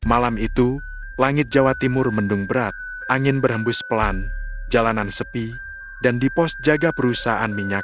Malam itu, langit Jawa Timur mendung berat, angin berhembus pelan, jalanan sepi, dan di pos jaga perusahaan minyak,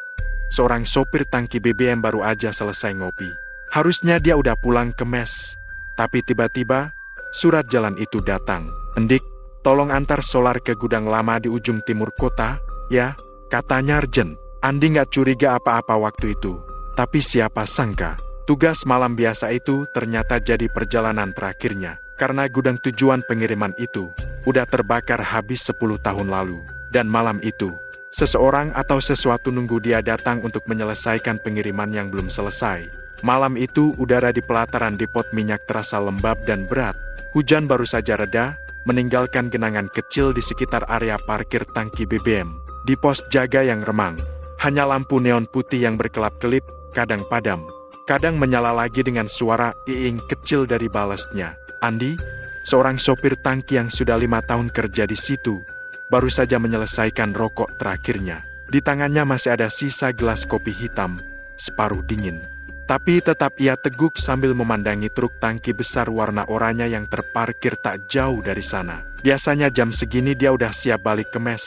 seorang sopir tangki BBM baru aja selesai ngopi. Harusnya dia udah pulang ke mes, tapi tiba-tiba, surat jalan itu datang. "Endik, tolong antar solar ke gudang lama di ujung timur kota, ya," katanya urgent. Andi nggak curiga apa-apa waktu itu, tapi siapa sangka, tugas malam biasa itu ternyata jadi perjalanan terakhirnya. Karena gudang tujuan pengiriman itu udah terbakar habis 10 tahun lalu. Dan malam itu, seseorang atau sesuatu nunggu dia datang untuk menyelesaikan pengiriman yang belum selesai. Malam itu udara di pelataran depot minyak terasa lembab dan berat. Hujan baru saja reda, meninggalkan genangan kecil di sekitar area parkir tangki BBM. Di pos jaga yang remang, hanya lampu neon putih yang berkelap-kelip, kadang padam, kadang menyala lagi dengan suara iing kecil dari balasnya. Andi, seorang sopir tangki yang sudah 5 tahun kerja di situ, baru saja menyelesaikan rokok terakhirnya. Di tangannya masih ada sisa gelas kopi hitam, separuh dingin. Tapi tetap ia teguk sambil memandangi truk tangki besar warna oranye yang terparkir tak jauh dari sana. Biasanya jam segini dia udah siap balik ke mes,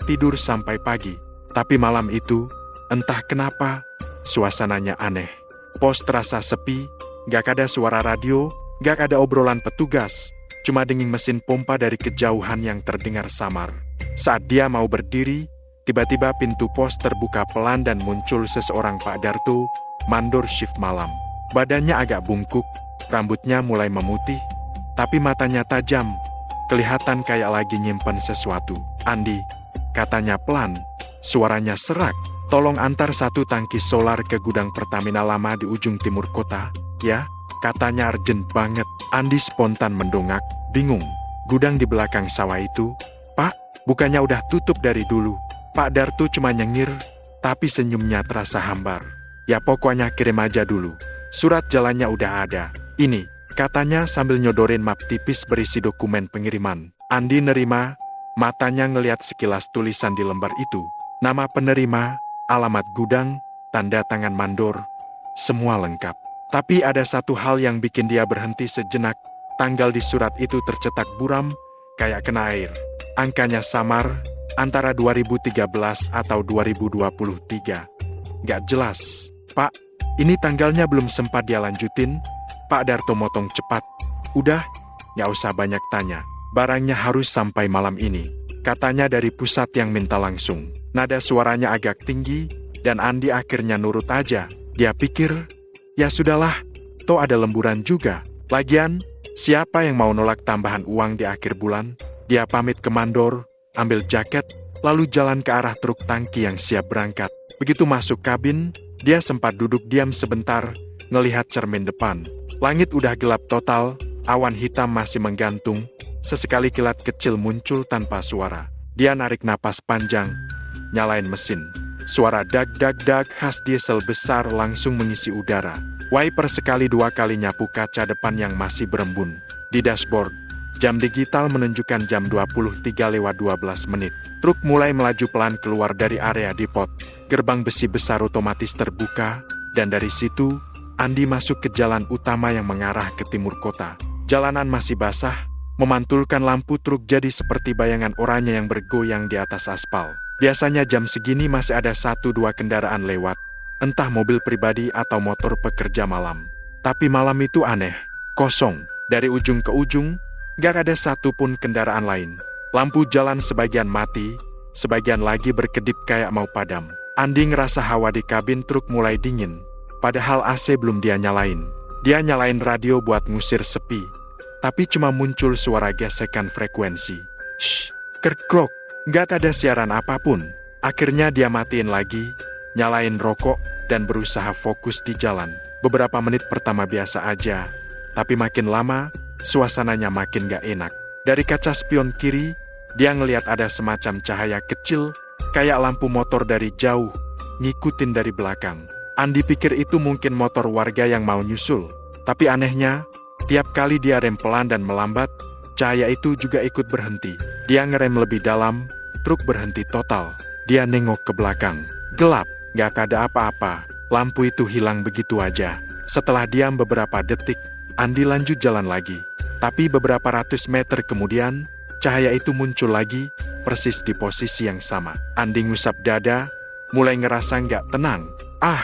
tidur sampai pagi. Tapi malam itu, entah kenapa, suasananya aneh. Pos terasa sepi, gak ada suara radio, gak ada obrolan petugas, cuma denging mesin pompa dari kejauhan yang terdengar samar. Saat dia mau berdiri, tiba-tiba pintu pos terbuka pelan dan muncul seseorang. Pak Darto, mandor shift malam. Badannya agak bungkuk, rambutnya mulai memutih, tapi matanya tajam, kelihatan kayak lagi nyimpen sesuatu. "Andi," katanya pelan, suaranya serak, "tolong antar satu tangki solar ke gudang Pertamina lama di ujung timur kota, ya?" Katanya urgent banget. Andi spontan mendongak, bingung. Gudang di belakang sawah itu, "Pak, bukannya udah tutup dari dulu?" Pak Darto cuma nyengir, tapi senyumnya terasa hambar. "Ya pokoknya kirim aja dulu. Surat jalannya udah ada. Ini," katanya sambil nyodorin map tipis berisi dokumen pengiriman. Andi nerima, matanya ngeliat sekilas tulisan di lembar itu. Nama penerima, alamat gudang, tanda tangan mandor, semua lengkap. Tapi ada satu hal yang bikin dia berhenti sejenak. Tanggal di surat itu tercetak buram, kayak kena air. Angkanya samar, antara 2013 atau 2023. Gak jelas. "Pak, ini tanggalnya belum sempat dia lanjutin." Pak Darto motong cepat. "Udah, gak usah banyak tanya. Barangnya harus sampai malam ini," katanya dari pusat yang minta langsung. Nada suaranya agak tinggi, dan Andi akhirnya nurut aja. Dia pikir, ya sudahlah, toh ada lemburan juga. Lagian, siapa yang mau nolak tambahan uang di akhir bulan? Dia pamit ke mandor, ambil jaket, lalu jalan ke arah truk tangki yang siap berangkat. Begitu masuk kabin, dia sempat duduk diam sebentar, ngelihat cermin depan. Langit udah gelap total, awan hitam masih menggantung, sesekali kilat kecil muncul tanpa suara. Dia narik napas panjang, nyalain mesin. Suara dag-dag-dag khas diesel besar langsung mengisi udara. Wiper sekali 2 kali nyapu kaca depan yang masih berembun. Di dashboard, jam digital menunjukkan jam 23:12. Truk mulai melaju pelan keluar dari area depot. Gerbang besi besar otomatis terbuka, dan dari situ, Andi masuk ke jalan utama yang mengarah ke timur kota. Jalanan masih basah, memantulkan lampu truk jadi seperti bayangan oranye yang bergoyang di atas aspal. Biasanya jam segini masih ada 1-2 kendaraan lewat, entah mobil pribadi atau motor pekerja malam. Tapi malam itu aneh, kosong. Dari ujung ke ujung, gak ada satupun kendaraan lain. Lampu jalan sebagian mati, sebagian lagi berkedip kayak mau padam. Andi ngerasa hawa di kabin truk mulai dingin, padahal AC belum dia nyalain. Dia nyalain radio buat ngusir sepi, tapi cuma muncul suara gesekan frekuensi. Shh, kerkrok. Gak ada siaran apapun. Akhirnya dia matiin lagi, nyalain rokok, dan berusaha fokus di jalan. Beberapa menit pertama biasa aja, tapi makin lama, suasananya makin gak enak. Dari kaca spion kiri, dia ngelihat ada semacam cahaya kecil, kayak lampu motor dari jauh, ngikutin dari belakang. Andi pikir itu mungkin motor warga yang mau nyusul. Tapi anehnya, tiap kali dia rem pelan dan melambat, cahaya itu juga ikut berhenti. Dia ngerem lebih dalam, truk berhenti total. Dia nengok ke belakang. Gelap, gak ada apa-apa. Lampu itu hilang begitu aja. Setelah diam beberapa detik, Andi lanjut jalan lagi. Tapi beberapa ratus meter kemudian, cahaya itu muncul lagi, persis di posisi yang sama. Andi ngusap dada, mulai ngerasa nggak tenang. Ah,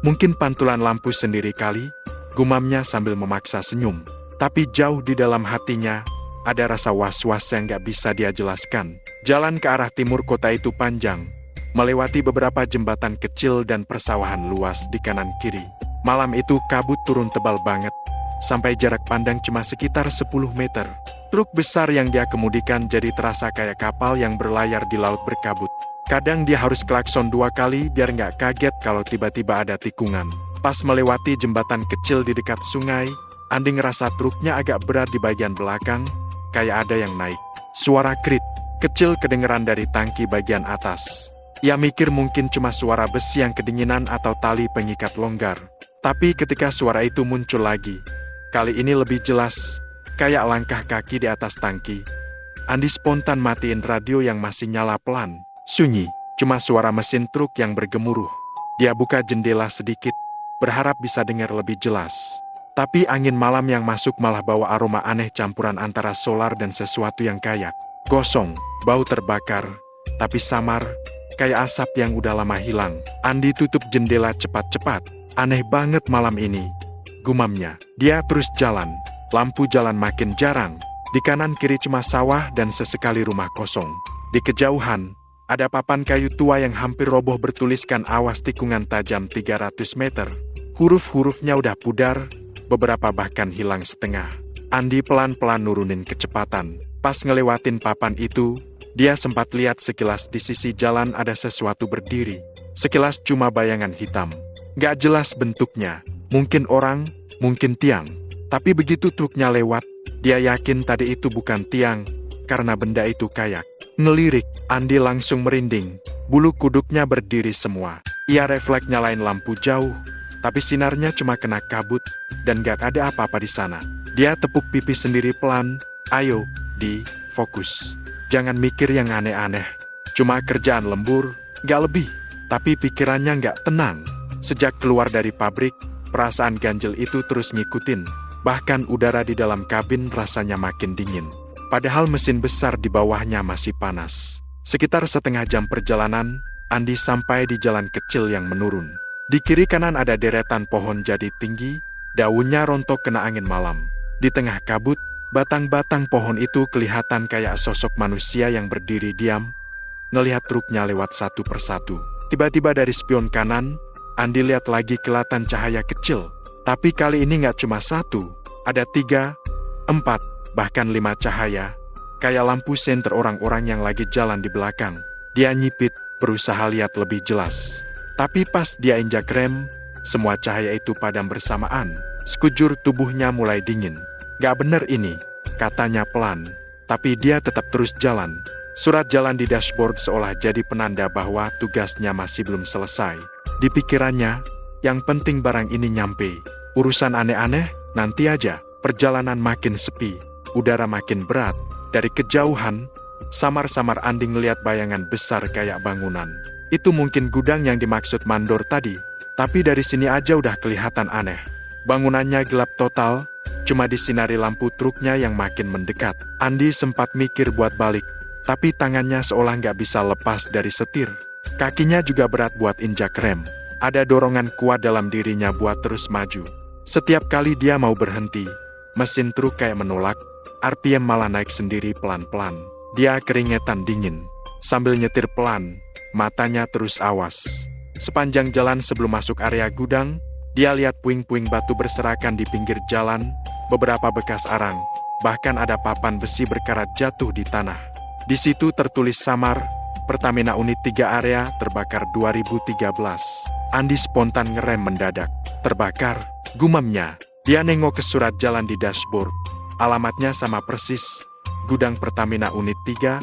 mungkin pantulan lampu sendiri kali, gumamnya sambil memaksa senyum. Tapi jauh di dalam hatinya, ada rasa was-was yang nggak bisa dia jelaskan. Jalan ke arah timur kota itu panjang, melewati beberapa jembatan kecil dan persawahan luas di kanan kiri. Malam itu kabut turun tebal banget, sampai jarak pandang cuma sekitar 10 meter. Truk besar yang dia kemudikan jadi terasa kayak kapal yang berlayar di laut berkabut. Kadang dia harus klakson 2 kali biar nggak kaget kalau tiba-tiba ada tikungan. Pas melewati jembatan kecil di dekat sungai, Andi ngerasa truknya agak berat di bagian belakang, kayak ada yang naik. Suara krit kecil kedengeran dari tangki bagian atas. Ia mikir mungkin cuma suara besi yang kedinginan atau tali pengikat longgar. Tapi ketika suara itu muncul lagi, kali ini lebih jelas, kayak langkah kaki di atas tangki. Andi spontan matiin radio yang masih nyala pelan. Sunyi, cuma suara mesin truk yang bergemuruh. Dia buka jendela sedikit, berharap bisa dengar lebih jelas. Tapi angin malam yang masuk malah bawa aroma aneh campuran antara solar dan sesuatu yang kayak gosong, bau terbakar, tapi samar, kayak asap yang udah lama hilang. Andi tutup jendela cepat-cepat. Aneh banget malam ini, gumamnya. Dia terus jalan, lampu jalan makin jarang. Di kanan kiri cuma sawah dan sesekali rumah kosong. Di kejauhan, ada papan kayu tua yang hampir roboh bertuliskan awas tikungan tajam 300 meter. Huruf-hurufnya udah pudar, beberapa bahkan hilang setengah. Andi pelan-pelan nurunin kecepatan. Pas ngelewatin papan itu, dia sempat lihat sekilas di sisi jalan ada sesuatu berdiri. Sekilas cuma bayangan hitam. Gak jelas bentuknya, mungkin orang, mungkin tiang. Tapi begitu truknya lewat, dia yakin tadi itu bukan tiang, karena benda itu kayak ngelirik. Andi langsung merinding, bulu kuduknya berdiri semua. Ia refleks nyalain lampu jauh, tapi sinarnya cuma kena kabut, dan gak ada apa-apa di sana. Dia tepuk pipi sendiri pelan, ayo, Di, fokus. Jangan mikir yang aneh-aneh, cuma kerjaan lembur, gak lebih. Tapi pikirannya gak tenang. Sejak keluar dari pabrik, perasaan ganjel itu terus ngikutin. Bahkan udara di dalam kabin rasanya makin dingin. Padahal mesin besar di bawahnya masih panas. Sekitar setengah jam perjalanan, Andi sampai di jalan kecil yang menurun. Di kiri kanan ada deretan pohon jati tinggi, daunnya rontok kena angin malam. Di tengah kabut, batang-batang pohon itu kelihatan kayak sosok manusia yang berdiri diam, ngelihat truknya lewat satu persatu. Tiba-tiba dari spion kanan, Andi lihat lagi kelihatan cahaya kecil. Tapi kali ini nggak cuma satu, ada 3, 4, bahkan 5 cahaya. Kayak lampu senter orang-orang yang lagi jalan di belakang. Dia nyipit, berusaha lihat lebih jelas. Tapi pas dia injak rem, semua cahaya itu padam bersamaan. Sekujur tubuhnya mulai dingin. Gak bener ini, katanya pelan. Tapi dia tetap terus jalan. Surat jalan di dashboard seolah jadi penanda bahwa tugasnya masih belum selesai. Di pikirannya, yang penting barang ini nyampe. Urusan aneh-aneh, nanti aja. Perjalanan makin sepi, udara makin berat. Dari kejauhan, samar-samar Andi ngeliat bayangan besar kayak bangunan. Itu mungkin gudang yang dimaksud mandor tadi. Tapi dari sini aja udah kelihatan aneh. Bangunannya gelap total, cuma disinari lampu truknya yang makin mendekat. Andi sempat mikir buat balik, tapi tangannya seolah nggak bisa lepas dari setir. Kakinya juga berat buat injak rem. Ada dorongan kuat dalam dirinya buat terus maju. Setiap kali dia mau berhenti, mesin truk kayak menolak, RPM malah naik sendiri pelan-pelan. Dia keringetan dingin. Sambil nyetir pelan, matanya terus awas. Sepanjang jalan sebelum masuk area gudang, dia lihat puing-puing batu berserakan di pinggir jalan, beberapa bekas arang, bahkan ada papan besi berkarat jatuh di tanah. Di situ tertulis samar, Pertamina Unit 3 area terbakar 2013. Andi spontan ngerem mendadak. Terbakar, gumamnya. Dia nengok ke surat jalan di dashboard. Alamatnya sama persis, gudang Pertamina Unit 3,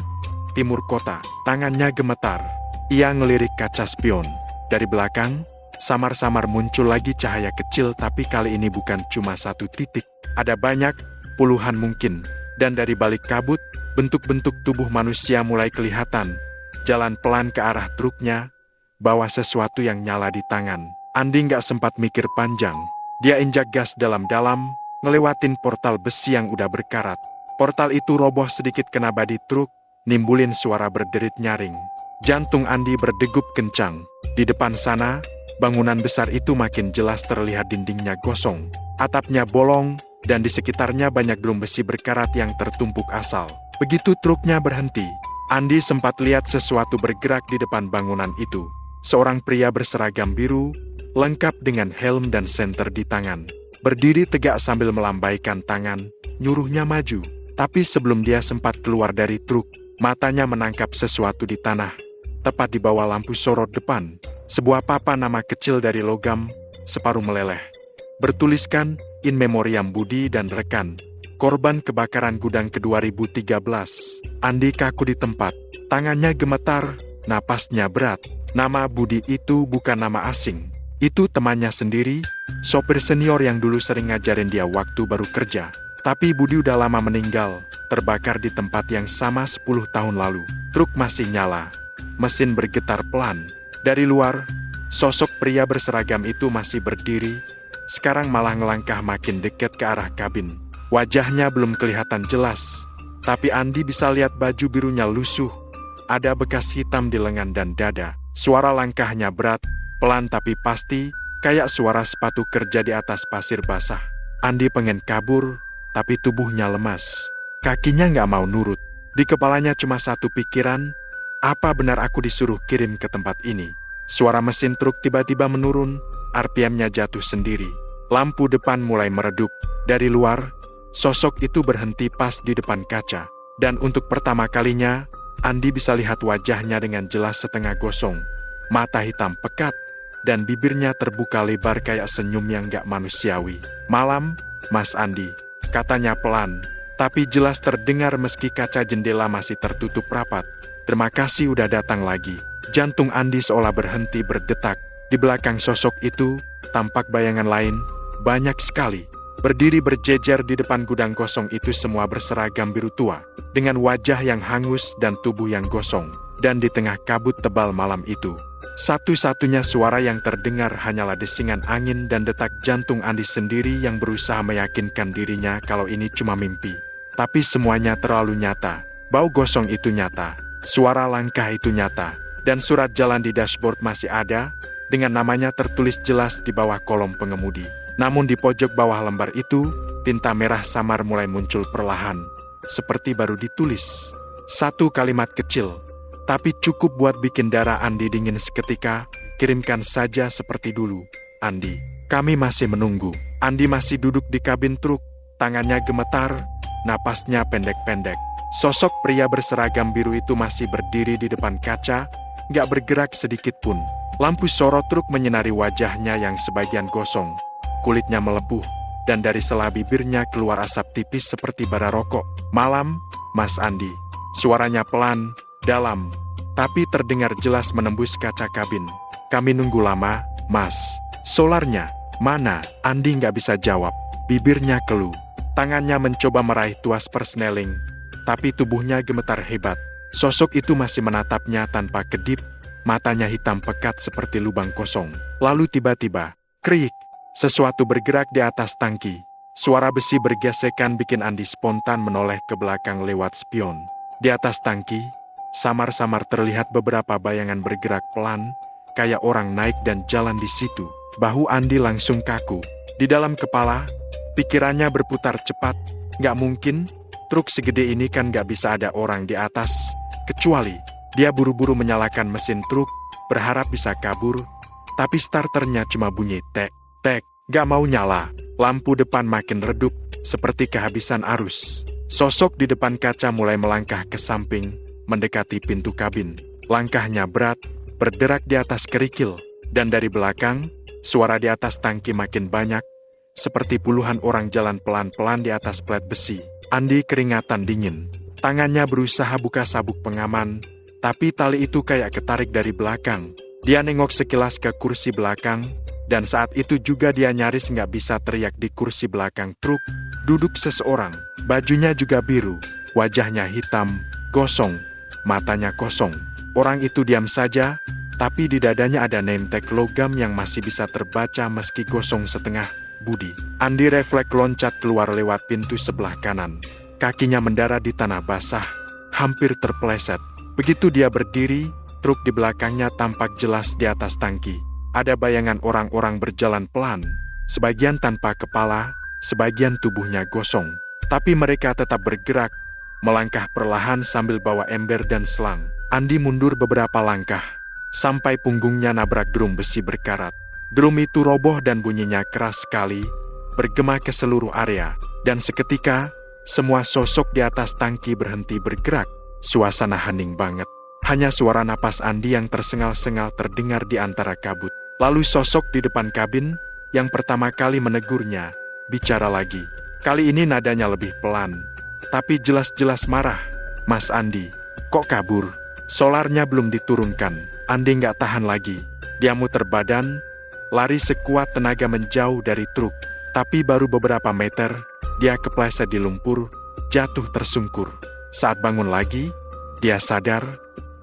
timur kota. Tangannya gemetar. Ia ngelirik kaca spion. Dari belakang, samar-samar muncul lagi cahaya kecil, tapi kali ini bukan cuma satu titik. Ada banyak, puluhan mungkin. Dan dari balik kabut, bentuk-bentuk tubuh manusia mulai kelihatan. Jalan pelan ke arah truknya, bawa sesuatu yang nyala di tangan. Andi nggak sempat mikir panjang. Dia injak gas dalam-dalam, ngelewatin portal besi yang udah berkarat. Portal itu roboh sedikit kena badi truk, nimbulin suara berderit nyaring. Jantung Andi berdegup kencang. Di depan sana, bangunan besar itu makin jelas terlihat dindingnya gosong, atapnya bolong, dan di sekitarnya banyak drum besi berkarat yang tertumpuk asal. Begitu truknya berhenti, Andi sempat lihat sesuatu bergerak di depan bangunan itu. Seorang pria berseragam biru, lengkap dengan helm dan senter di tangan. Berdiri tegak sambil melambaikan tangan, nyuruhnya maju. Tapi sebelum dia sempat keluar dari truk, matanya menangkap sesuatu di tanah. Tepat di bawah lampu sorot depan, sebuah papan nama kecil dari logam, separuh meleleh. Bertuliskan, In Memoriam Budi dan rekan. Korban kebakaran gudang ke-2013. Andi kaku di tempat, tangannya gemetar, napasnya berat. Nama Budi itu bukan nama asing. Itu temannya sendiri, sopir senior yang dulu sering ngajarin dia waktu baru kerja. Tapi Budi udah lama meninggal, terbakar di tempat yang sama 10 tahun lalu. Truk masih nyala, mesin bergetar pelan. Dari luar, sosok pria berseragam itu masih berdiri, sekarang malah ngelangkah makin dekat ke arah kabin. Wajahnya belum kelihatan jelas, tapi Andi bisa lihat baju birunya lusuh. Ada bekas hitam di lengan dan dada. Suara langkahnya berat, pelan tapi pasti, kayak suara sepatu kerja di atas pasir basah. Andi pengen kabur, tapi tubuhnya lemas. Kakinya nggak mau nurut. Di kepalanya cuma satu pikiran, apa benar aku disuruh kirim ke tempat ini? Suara mesin truk tiba-tiba menurun, RPM-nya jatuh sendiri. Lampu depan mulai meredup. Dari luar, sosok itu berhenti pas di depan kaca. Dan untuk pertama kalinya, Andi bisa lihat wajahnya dengan jelas setengah gosong. Mata hitam pekat, dan bibirnya terbuka lebar kayak senyum yang gak manusiawi. "Malam, Mas Andi," katanya pelan, tapi jelas terdengar meski kaca jendela masih tertutup rapat. "Terima kasih udah datang lagi." Jantung Andi seolah berhenti berdetak. Di belakang sosok itu, tampak bayangan lain, banyak sekali. Berdiri berjejer di depan gudang kosong itu semua berseragam biru tua, dengan wajah yang hangus dan tubuh yang gosong. Dan di tengah kabut tebal malam itu, satu-satunya suara yang terdengar hanyalah desingan angin dan detak jantung Andi sendiri yang berusaha meyakinkan dirinya kalau ini cuma mimpi. Tapi semuanya terlalu nyata. Bau gosong itu nyata, suara langkah itu nyata, dan surat jalan di dashboard masih ada, dengan namanya tertulis jelas di bawah kolom pengemudi. Namun di pojok bawah lembar itu, tinta merah samar mulai muncul perlahan, seperti baru ditulis. Satu kalimat kecil, tapi cukup buat bikin darah Andi dingin seketika. "Kirimkan saja seperti dulu, Andi. Kami masih menunggu." Andi masih duduk di kabin truk, tangannya gemetar, napasnya pendek-pendek. Sosok pria berseragam biru itu masih berdiri di depan kaca, gak bergerak sedikit pun. Lampu sorot truk menyinari wajahnya yang sebagian gosong. Kulitnya melepuh, dan dari sela bibirnya keluar asap tipis seperti bara rokok. "Malam, Mas Andi." Suaranya pelan, dalam, tapi terdengar jelas menembus kaca kabin. "Kami nunggu lama, Mas. Solarnya, mana?" Andi nggak bisa jawab. Bibirnya keluh. Tangannya mencoba meraih tuas persneling, tapi tubuhnya gemetar hebat. Sosok itu masih menatapnya tanpa kedip, matanya hitam pekat seperti lubang kosong. Lalu tiba-tiba, kriik. Sesuatu bergerak di atas tangki. Suara besi bergesekan bikin Andi spontan menoleh ke belakang lewat spion. Di atas tangki, samar-samar terlihat beberapa bayangan bergerak pelan, kayak orang naik dan jalan di situ. Bahu Andi langsung kaku. Di dalam kepala, pikirannya berputar cepat. Gak mungkin, truk segede ini kan gak bisa ada orang di atas. Kecuali, dia buru-buru menyalakan mesin truk, berharap bisa kabur. Tapi starternya cuma bunyi tek. Tek, gak mau nyala. Lampu depan makin redup, seperti kehabisan arus. Sosok di depan kaca mulai melangkah ke samping, mendekati pintu kabin. Langkahnya berat, berderak di atas kerikil. Dan dari belakang, suara di atas tangki makin banyak, seperti puluhan orang jalan pelan-pelan di atas plat besi. Andi keringatan dingin. Tangannya berusaha buka sabuk pengaman, tapi tali itu kayak ketarik dari belakang. Dia nengok sekilas ke kursi belakang, dan saat itu juga dia nyaris nggak bisa teriak di kursi belakang truk. Duduk seseorang, bajunya juga biru, wajahnya hitam, gosong, matanya kosong. Orang itu diam saja, tapi di dadanya ada name tag logam yang masih bisa terbaca meski gosong setengah. Budi. Andi refleks loncat keluar lewat pintu sebelah kanan. Kakinya mendarat di tanah basah, hampir terpeleset. Begitu dia berdiri, truk di belakangnya tampak jelas di atas tangki. Ada bayangan orang-orang berjalan pelan, sebagian tanpa kepala, sebagian tubuhnya gosong. Tapi mereka tetap bergerak, melangkah perlahan sambil bawa ember dan selang. Andi mundur beberapa langkah, sampai punggungnya nabrak drum besi berkarat. Drum itu roboh dan bunyinya keras sekali, bergema ke seluruh area. Dan seketika, semua sosok di atas tangki berhenti bergerak. Suasana hening banget. Hanya suara napas Andi yang tersengal-sengal terdengar di antara kabut. Lalu sosok di depan kabin, yang pertama kali menegurnya, bicara lagi. Kali ini nadanya lebih pelan, tapi jelas-jelas marah. "Mas Andi, kok kabur?" Solarnya belum diturunkan. Andi nggak tahan lagi. Dia muter badan, lari sekuat tenaga menjauh dari truk. Tapi baru beberapa meter, dia kepleset di lumpur, jatuh tersungkur. Saat bangun lagi, dia sadar,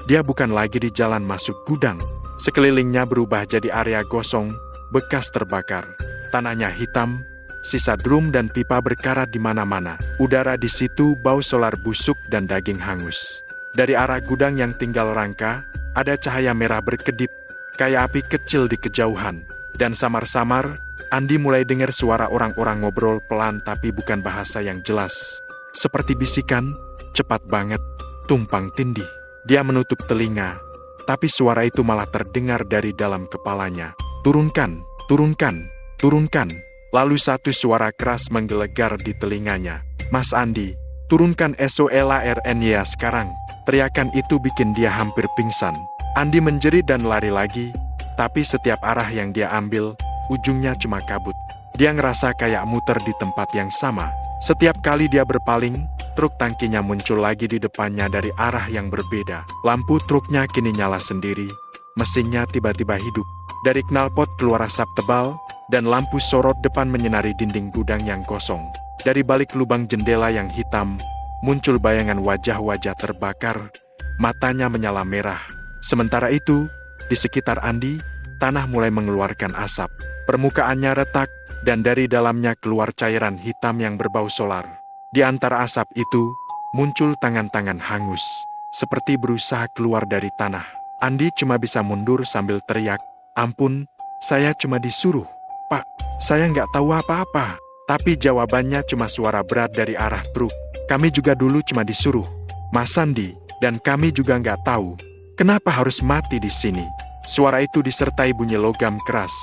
dia bukan lagi di jalan masuk gudang. Sekelilingnya berubah jadi area gosong, bekas terbakar. Tanahnya hitam, sisa drum dan pipa berkarat di mana-mana. Udara di situ bau solar busuk dan daging hangus. Dari arah gudang yang tinggal rangka, ada cahaya merah berkedip, kayak api kecil di kejauhan. Dan samar-samar, Andi mulai dengar suara orang-orang ngobrol pelan tapi bukan bahasa yang jelas. Seperti bisikan, cepat banget, tumpang tindih. Dia menutup telinga, tapi suara itu malah terdengar dari dalam kepalanya. "Turunkan, turunkan, turunkan." Lalu satu suara keras menggelegar di telinganya. "Mas Andi, turunkan SOLARNY sekarang." Teriakan itu bikin dia hampir pingsan. Andi menjerit dan lari lagi, tapi setiap arah yang dia ambil, ujungnya cuma kabut. Dia ngerasa kayak muter di tempat yang sama. Setiap kali dia berpaling, truk tangkinya muncul lagi di depannya dari arah yang berbeda. Lampu truknya kini nyala sendiri, mesinnya tiba-tiba hidup. Dari knalpot keluar asap tebal, dan lampu sorot depan menyinari dinding gudang yang kosong. Dari balik lubang jendela yang hitam, muncul bayangan wajah-wajah terbakar, matanya menyala merah. Sementara itu, di sekitar Andi, tanah mulai mengeluarkan asap. Permukaannya retak, dan dari dalamnya keluar cairan hitam yang berbau solar. Di antara asap itu, muncul tangan-tangan hangus, seperti berusaha keluar dari tanah. Andi cuma bisa mundur sambil teriak, "Ampun, saya cuma disuruh. Pak, saya nggak tahu apa-apa." Tapi jawabannya cuma suara berat dari arah truk. "Kami juga dulu cuma disuruh, Mas Andi, dan kami juga nggak tahu. Kenapa harus mati di sini?" Suara itu disertai bunyi logam keras.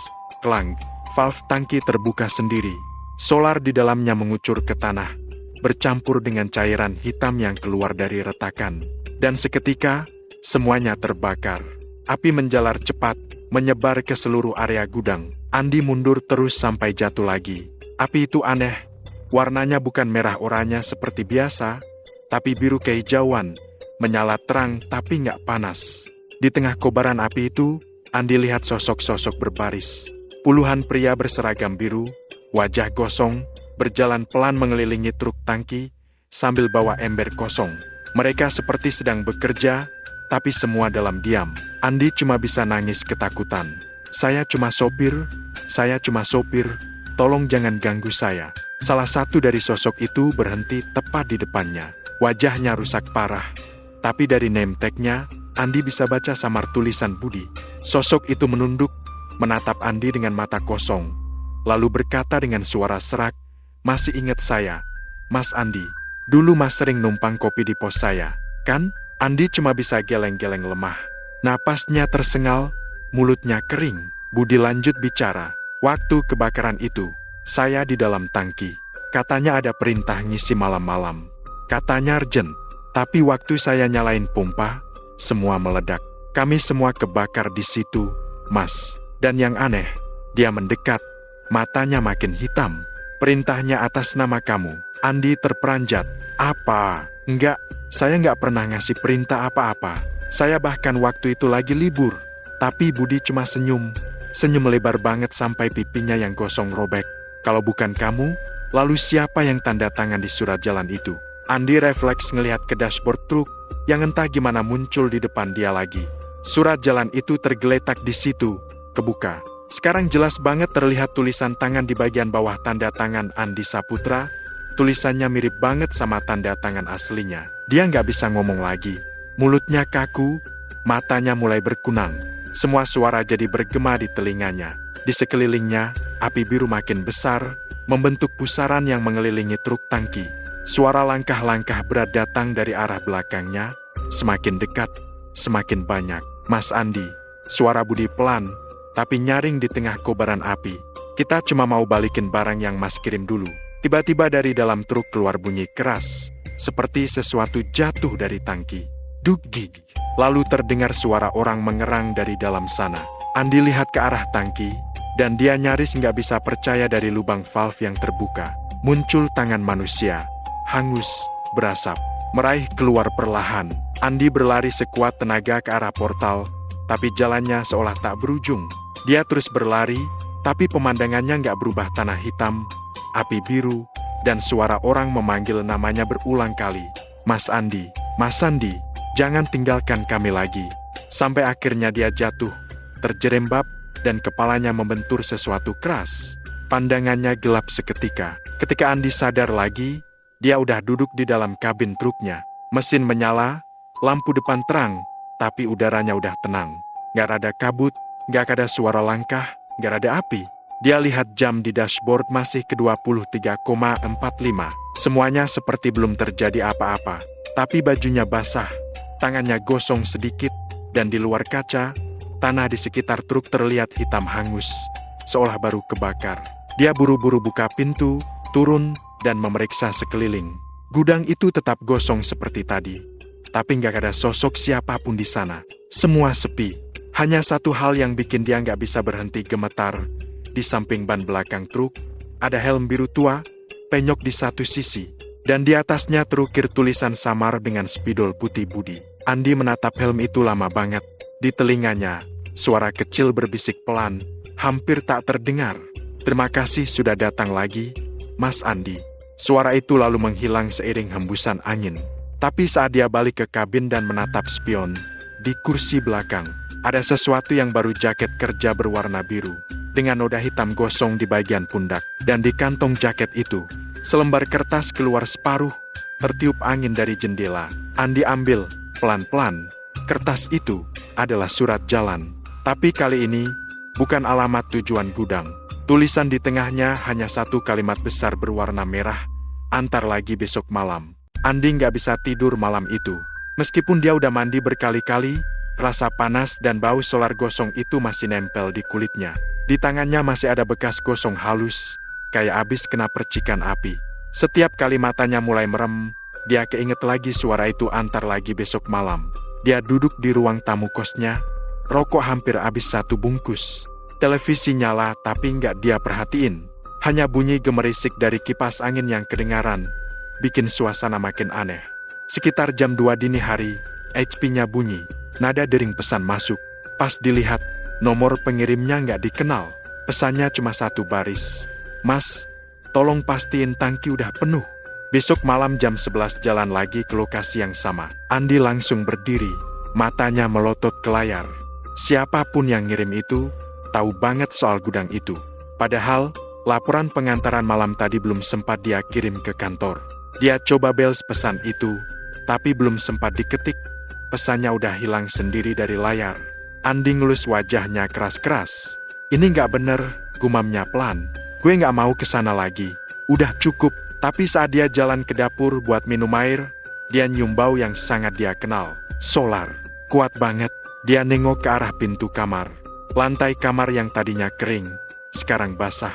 Klang, valve tangki terbuka sendiri. Solar di dalamnya mengucur ke tanah, bercampur dengan cairan hitam yang keluar dari retakan. Dan seketika, semuanya terbakar. Api menjalar cepat, menyebar ke seluruh area gudang. Andi mundur terus sampai jatuh lagi. Api itu aneh. Warnanya bukan merah oranye seperti biasa, tapi biru kehijauan, menyala terang tapi nggak panas. Di tengah kobaran api itu, Andi lihat sosok-sosok berbaris. Puluhan pria berseragam biru, wajah gosong, berjalan pelan mengelilingi truk tangki, sambil bawa ember kosong. Mereka seperti sedang bekerja, tapi semua dalam diam. Andi cuma bisa nangis ketakutan. Saya cuma sopir, tolong jangan ganggu saya." Salah satu dari sosok itu berhenti tepat di depannya. Wajahnya rusak parah, tapi dari name tag-nya, Andi bisa baca samar tulisan Budi. Sosok itu menunduk, menatap Andi dengan mata kosong, lalu berkata dengan suara serak, "Masih ingat saya, Mas Andi? Dulu Mas sering numpang kopi di pos saya, kan?" Andi cuma bisa geleng-geleng lemah. Napasnya tersengal, mulutnya kering. Budi lanjut bicara, "Waktu kebakaran itu, saya di dalam tangki. Katanya ada perintah ngisi malam-malam. Katanya urgent. Tapi waktu saya nyalain pompa, semua meledak. Kami semua kebakar di situ, Mas. Dan yang aneh, dia mendekat, matanya makin hitam. Perintahnya atas nama kamu." Andi terperanjat. "Apa? Enggak, saya nggak pernah ngasih perintah apa-apa. Saya bahkan waktu itu lagi libur." Tapi Budi cuma senyum lebar banget sampai pipinya yang gosong robek. "Kalau bukan kamu, lalu siapa yang tanda tangan di surat jalan itu?" Andi refleks ngelihat ke dashboard truk, yang entah gimana muncul di depan dia lagi. Surat jalan itu tergeletak di situ, kebuka. Sekarang jelas banget terlihat tulisan tangan di bagian bawah tanda tangan Andi Saputra. Tulisannya mirip banget sama tanda tangan aslinya. Dia nggak bisa ngomong lagi. Mulutnya kaku, matanya mulai berkunang. Semua suara jadi bergema di telinganya. Di sekelilingnya, api biru makin besar, membentuk pusaran yang mengelilingi truk tangki. Suara langkah-langkah berat datang dari arah belakangnya, semakin dekat, semakin banyak. Mas Andi, suara Budi pelan, tapi nyaring di tengah kobaran api. Kita cuma mau balikin barang yang Mas kirim dulu. Tiba-tiba dari dalam truk keluar bunyi keras, seperti sesuatu jatuh dari tangki. Duk gig. Lalu terdengar suara orang mengerang dari dalam sana. Andi lihat ke arah tangki, dan dia nyaris nggak bisa percaya dari lubang valve yang terbuka. Muncul tangan manusia, hangus, berasap, meraih keluar perlahan. Andi berlari sekuat tenaga ke arah portal, tapi jalannya seolah tak berujung. Dia terus berlari, tapi pemandangannya nggak berubah. Tanah hitam, api biru, dan suara orang memanggil namanya berulang kali. Mas Andi, Mas Andi, jangan tinggalkan kami lagi. Sampai akhirnya dia jatuh, terjerembab, dan kepalanya membentur sesuatu keras. Pandangannya gelap seketika. Ketika Andi sadar lagi, dia udah duduk di dalam kabin truknya. Mesin menyala, lampu depan terang, tapi udaranya udah tenang. Gak ada kabut, gak ada suara langkah, gak ada api. Dia lihat jam di dashboard masih ke 23,45. Semuanya seperti belum terjadi apa-apa. Tapi bajunya basah, tangannya gosong sedikit, dan di luar kaca, tanah di sekitar truk terlihat hitam hangus, seolah baru kebakar. Dia buru-buru buka pintu, turun, dan memeriksa sekeliling. Gudang itu tetap gosong seperti tadi, tapi nggak ada sosok siapapun di sana. Semua sepi. Hanya satu hal yang bikin dia nggak bisa berhenti gemetar. Di samping ban belakang truk, ada helm biru tua, penyok di satu sisi, dan di atasnya terukir tulisan samar dengan spidol putih Budi. Andi menatap helm itu lama banget. Di telinganya, suara kecil berbisik pelan, hampir tak terdengar. Terima kasih sudah datang lagi, Mas Andi. Suara itu lalu menghilang seiring hembusan angin. Tapi saat dia balik ke kabin dan menatap spion, di kursi belakang, ada sesuatu yang baru. Jaket kerja berwarna biru, dengan noda hitam gosong di bagian pundak. Dan di kantong jaket itu, selembar kertas keluar separuh, tertiup angin dari jendela. Andi ambil, pelan-pelan. Kertas itu adalah surat jalan. Tapi kali ini, bukan alamat tujuan gudang. Tulisan di tengahnya hanya satu kalimat besar berwarna merah, antar lagi besok malam. Andi nggak bisa tidur malam itu. Meskipun dia udah mandi berkali-kali, rasa panas dan bau solar gosong itu masih nempel di kulitnya. Di tangannya masih ada bekas gosong halus, kayak abis kena percikan api. Setiap kali matanya mulai merem, dia keinget lagi suara itu antar lagi besok malam. Dia duduk di ruang tamu kosnya, rokok hampir habis satu bungkus. Televisi nyala tapi nggak dia perhatiin. Hanya bunyi gemerisik dari kipas angin yang kedengaran, bikin suasana makin aneh. Sekitar jam 2 dini hari, HP-nya bunyi, nada dering pesan masuk. Pas dilihat, nomor pengirimnya nggak dikenal. Pesannya cuma satu baris. Mas, tolong pastiin tangki udah penuh. Besok malam jam 11 jalan lagi ke lokasi yang sama. Andi langsung berdiri, matanya melotot ke layar. Siapapun yang ngirim itu, tahu banget soal gudang itu. Padahal, laporan pengantaran malam tadi belum sempat dia kirim ke kantor. Dia coba bales pesan itu, tapi belum sempat diketik. Pesannya udah hilang sendiri dari layar. Andi ngelus wajahnya keras-keras. Ini nggak bener, gumamnya pelan. Gue nggak mau kesana lagi. Udah cukup. Tapi saat dia jalan ke dapur buat minum air, dia nyium bau yang sangat dia kenal. Solar. Kuat banget. Dia nengok ke arah pintu kamar. Lantai kamar yang tadinya kering, sekarang basah.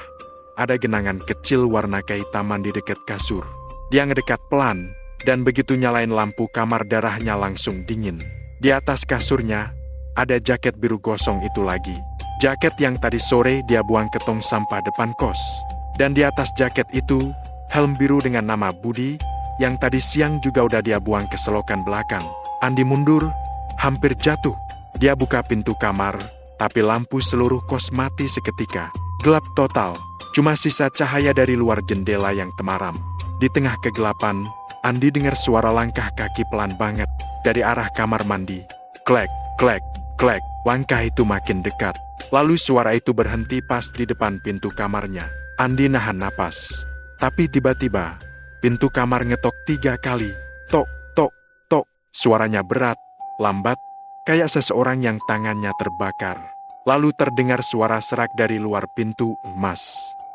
Ada genangan kecil warna kehitaman di dekat kasur. Dia ngedekat pelan, dan begitu nyalain lampu kamar darahnya langsung dingin. Di atas kasurnya, ada jaket biru gosong itu lagi. Jaket yang tadi sore dia buang ke tong sampah depan kos. Dan di atas jaket itu, helm biru dengan nama Budi, yang tadi siang juga udah dia buang ke selokan belakang. Andi mundur, hampir jatuh. Dia buka pintu kamar, tapi lampu seluruh kos mati seketika. Gelap total, cuma sisa cahaya dari luar jendela yang temaram. Di tengah kegelapan, Andi dengar suara langkah kaki pelan banget dari arah kamar mandi. Klek, klek, klek. Langkah itu makin dekat. Lalu suara itu berhenti pas di depan pintu kamarnya. Andi nahan napas. Tapi tiba-tiba, pintu kamar ngetok 3 kali. Tok, tok, tok. Suaranya berat, lambat, kayak seseorang yang tangannya terbakar. Lalu terdengar suara serak dari luar pintu. Mas,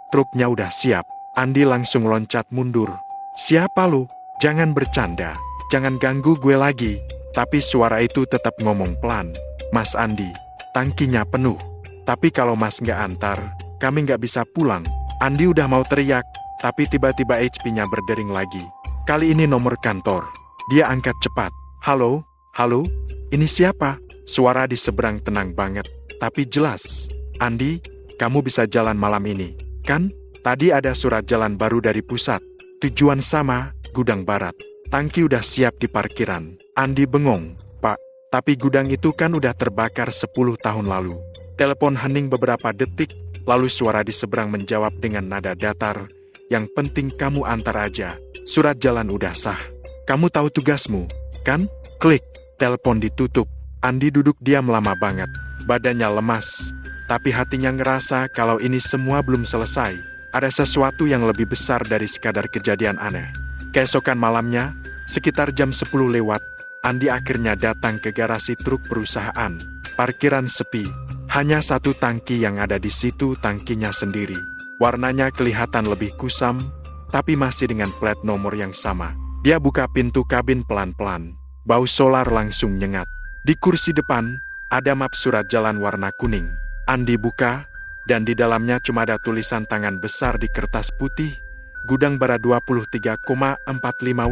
truknya udah siap. Andi langsung loncat mundur. Siapa lu? Jangan bercanda. Jangan ganggu gue lagi. Tapi suara itu tetap ngomong pelan. Mas Andi, tangkinya penuh. Tapi kalau mas nggak antar, kami nggak bisa pulang. Andi udah mau teriak, tapi tiba-tiba HP-nya berdering lagi. Kali ini nomor kantor. Dia angkat cepat. Halo, halo, ini siapa? Suara di seberang tenang banget, tapi jelas. Andi, kamu bisa jalan malam ini, kan? Tadi ada surat jalan baru dari pusat. Tujuan sama, Gudang Barat. Tangki udah siap di parkiran. Andi bengong. Pak, tapi gudang itu kan udah terbakar 10 tahun lalu. Telepon hening beberapa detik, lalu suara di seberang menjawab dengan nada datar. Yang penting kamu antar aja. Surat jalan udah sah. Kamu tahu tugasmu, kan? Klik, telepon ditutup. Andi duduk diam lama banget. Badannya lemas, tapi hatinya ngerasa kalau ini semua belum selesai. Ada sesuatu yang lebih besar dari sekadar kejadian aneh. Keesokan malamnya, sekitar jam 10 lewat, Andi akhirnya datang ke garasi truk perusahaan. Parkiran sepi. Hanya satu tangki yang ada di situ, tangkinya sendiri. Warnanya kelihatan lebih kusam, tapi masih dengan plat nomor yang sama. Dia buka pintu kabin pelan-pelan. Bau solar langsung nyengat. Di kursi depan, ada map surat jalan warna kuning. Andi buka, dan di dalamnya cuma ada tulisan tangan besar di kertas putih. Gudang Barat 23,45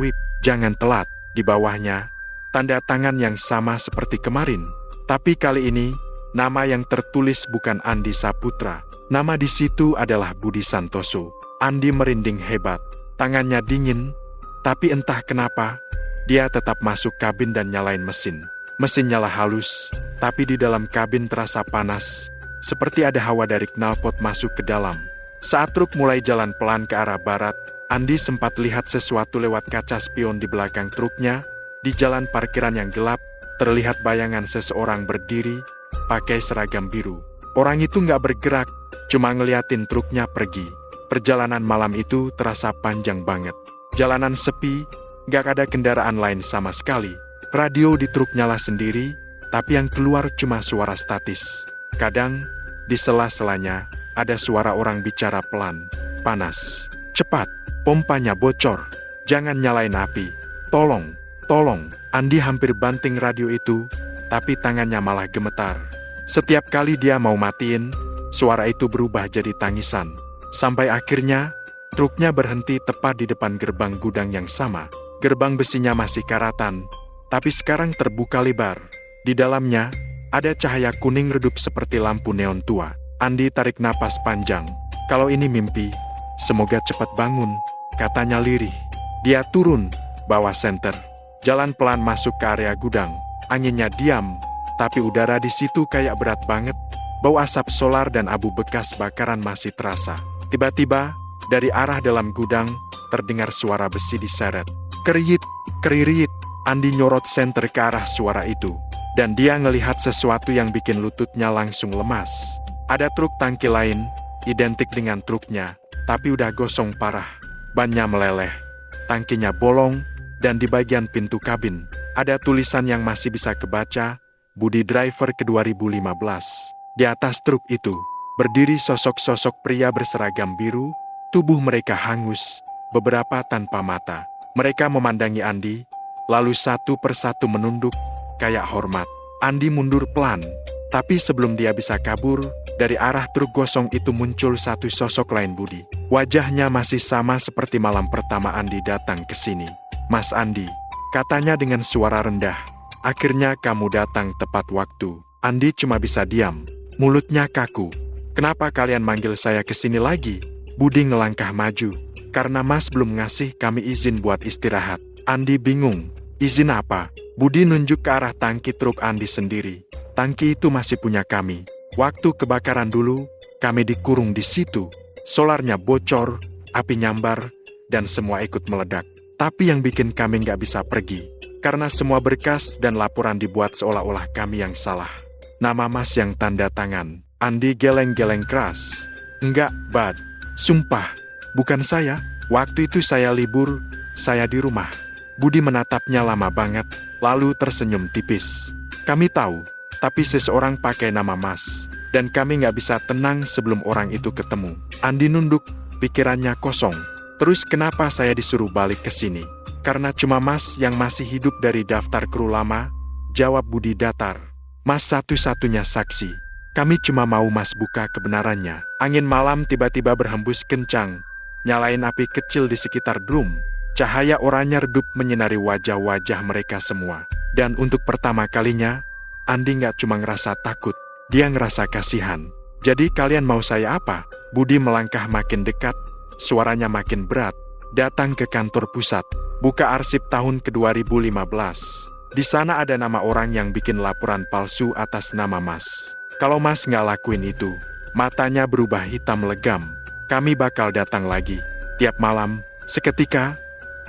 WIB. Jangan telat. Di bawahnya, tanda tangan yang sama seperti kemarin. Tapi kali ini, nama yang tertulis bukan Andi Saputra. Nama di situ adalah Budi Santoso. Andi merinding hebat. Tangannya dingin, tapi entah kenapa, dia tetap masuk kabin dan nyalain mesin. Mesin nyala halus, tapi di dalam kabin terasa panas, seperti ada hawa dari knalpot masuk ke dalam. Saat truk mulai jalan pelan ke arah barat, Andi sempat lihat sesuatu lewat kaca spion di belakang truknya. Di jalan parkiran yang gelap, terlihat bayangan seseorang berdiri, pakai seragam biru. Orang itu nggak bergerak, cuma ngeliatin truknya pergi. Perjalanan malam itu terasa panjang banget. Jalanan sepi, nggak ada kendaraan lain sama sekali. Radio di truk nyala sendiri, tapi yang keluar cuma suara statis. Kadang, di sela-selanya, ada suara orang bicara pelan. Panas. Cepat, pompanya bocor. Jangan nyalain api. Tolong. Tolong, Andi hampir banting radio itu, tapi tangannya malah gemetar. Setiap kali dia mau matiin, suara itu berubah jadi tangisan. Sampai akhirnya, truknya berhenti tepat di depan gerbang gudang yang sama. Gerbang besinya masih karatan, tapi sekarang terbuka lebar. Di dalamnya, ada cahaya kuning redup seperti lampu neon tua. Andi tarik napas panjang. Kalau ini mimpi, semoga cepat bangun, katanya lirih. Dia turun, bawa senter. Jalan pelan masuk ke area gudang. Anginnya diam, tapi udara di situ kayak berat banget. Bau asap solar dan abu bekas bakaran masih terasa. Tiba-tiba, dari arah dalam gudang, terdengar suara besi diseret. Keriyit, keririt. Andi nyorot senter ke arah suara itu. Dan dia ngelihat sesuatu yang bikin lututnya langsung lemas. Ada truk tangki lain, identik dengan truknya, tapi udah gosong parah. Bannya meleleh, tangkinya bolong, dan di bagian pintu kabin, ada tulisan yang masih bisa kebaca, Budi Driver ke 2015. Di atas truk itu, berdiri sosok-sosok pria berseragam biru, tubuh mereka hangus, beberapa tanpa mata. Mereka memandangi Andi, lalu satu persatu menunduk, kayak hormat. Andi mundur pelan, tapi sebelum dia bisa kabur, dari arah truk gosong itu muncul satu sosok lain Budi. Wajahnya masih sama seperti malam pertama Andi datang ke sini. Mas Andi, katanya dengan suara rendah. Akhirnya kamu datang tepat waktu. Andi cuma bisa diam. Mulutnya kaku. Kenapa kalian manggil saya ke sini lagi? Budi ngelangkah maju. Karena Mas belum ngasih kami izin buat istirahat. Andi bingung. Izin apa? Budi nunjuk ke arah tangki truk Andi sendiri. Tangki itu masih punya kami. Waktu kebakaran dulu, kami dikurung di situ. Solarnya bocor, api nyambar, dan semua ikut meledak. Tapi yang bikin kami nggak bisa pergi, karena semua berkas dan laporan dibuat seolah-olah kami yang salah. Nama Mas yang tanda tangan. Andi geleng-geleng keras. Enggak, Bad. Sumpah, bukan saya. Waktu itu saya libur, saya di rumah. Budi menatapnya lama banget, lalu tersenyum tipis. Kami tahu, tapi seseorang pakai nama Mas. Dan kami nggak bisa tenang sebelum orang itu ketemu. Andi nunduk, pikirannya kosong. Terus kenapa saya disuruh balik ke sini? Karena cuma Mas yang masih hidup dari daftar kru lama, jawab Budi datar. Mas satu-satunya saksi. Kami cuma mau Mas buka kebenarannya. Angin malam tiba-tiba berhembus kencang, nyalain api kecil di sekitar drum. Cahaya oranye redup menyinari wajah-wajah mereka semua. Dan untuk pertama kalinya, Andi nggak cuma ngerasa takut, dia ngerasa kasihan. Jadi kalian mau saya apa? Budi melangkah makin dekat, suaranya makin berat. Datang ke kantor pusat, buka arsip tahun ke 2015. Di sana ada nama orang yang bikin laporan palsu atas nama Mas. Kalau Mas nggak lakuin itu, matanya berubah hitam legam. Kami bakal datang lagi. Tiap malam, seketika,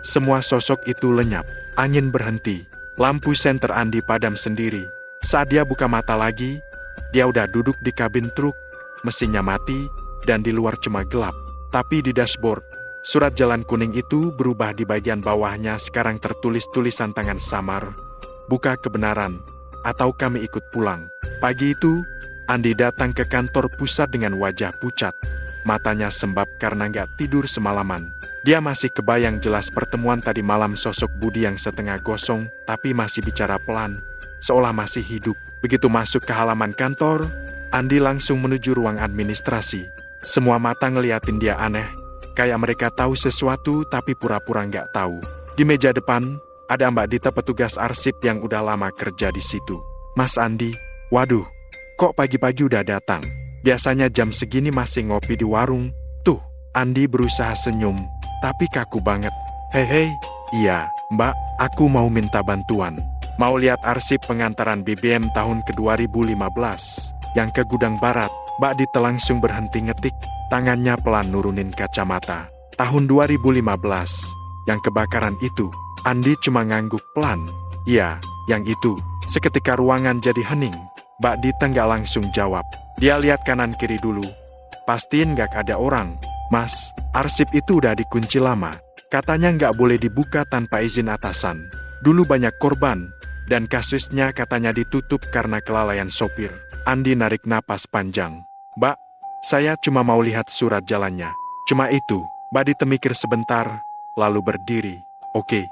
semua sosok itu lenyap. Angin berhenti. Lampu senter Andi padam sendiri. Saat dia buka mata lagi, dia udah duduk di kabin truk. Mesinnya mati, dan di luar cuma gelap. Tapi di dashboard, surat jalan kuning itu berubah di bagian bawahnya sekarang tertulis tulisan tangan samar. Buka kebenaran, atau kami ikut pulang. Pagi itu, Andi datang ke kantor pusat dengan wajah pucat. Matanya sembab karena nggak tidur semalaman. Dia masih kebayang jelas pertemuan tadi malam sosok Budi yang setengah gosong, tapi masih bicara pelan, seolah masih hidup. Begitu masuk ke halaman kantor, Andi langsung menuju ruang administrasi. Semua mata ngeliatin dia aneh, kayak mereka tahu sesuatu tapi pura-pura nggak tahu. Di meja depan, ada Mbak Dita petugas arsip yang udah lama kerja di situ. Mas Andi, waduh, kok pagi-pagi udah datang? Biasanya jam segini masih ngopi di warung. Tuh, Andi berusaha senyum, tapi kaku banget. Hei, iya, Mbak, aku mau minta bantuan. Mau lihat arsip pengantaran BBM tahun ke 2015, yang ke Gudang Barat. Mbak Dita langsung berhenti ngetik, tangannya pelan nurunin kacamata. Tahun 2015, yang kebakaran itu. Andi cuma ngangguk pelan. Iya, yang itu. Seketika ruangan jadi hening. Mbak Dita nggak langsung jawab. Dia lihat kanan kiri dulu. Pastiin nggak ada orang. Mas, arsip itu udah dikunci lama. Katanya nggak boleh dibuka tanpa izin atasan. Dulu banyak korban, dan kasusnya katanya ditutup karena kelalaian sopir. Andi narik napas panjang. Mbak, saya cuma mau lihat surat jalannya. Cuma itu. Mbak Dita mikir sebentar, lalu berdiri. Oke,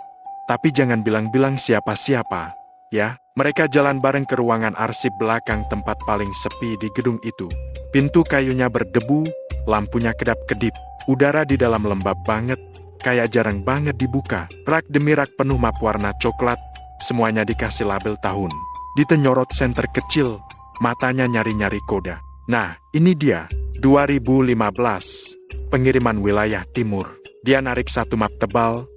tapi jangan bilang-bilang siapa-siapa, ya. Mereka jalan bareng ke ruangan arsip belakang tempat paling sepi di gedung itu. Pintu kayunya berdebu, lampunya kedap-kedip. Udara di dalam lembab banget, kayak jarang banget dibuka. Rak demi rak penuh map warna coklat, semuanya dikasih label tahun. Ditenyorot senter kecil, matanya nyari-nyari koda. Nah, ini dia, 2015, pengiriman wilayah timur. Dia narik satu map tebal,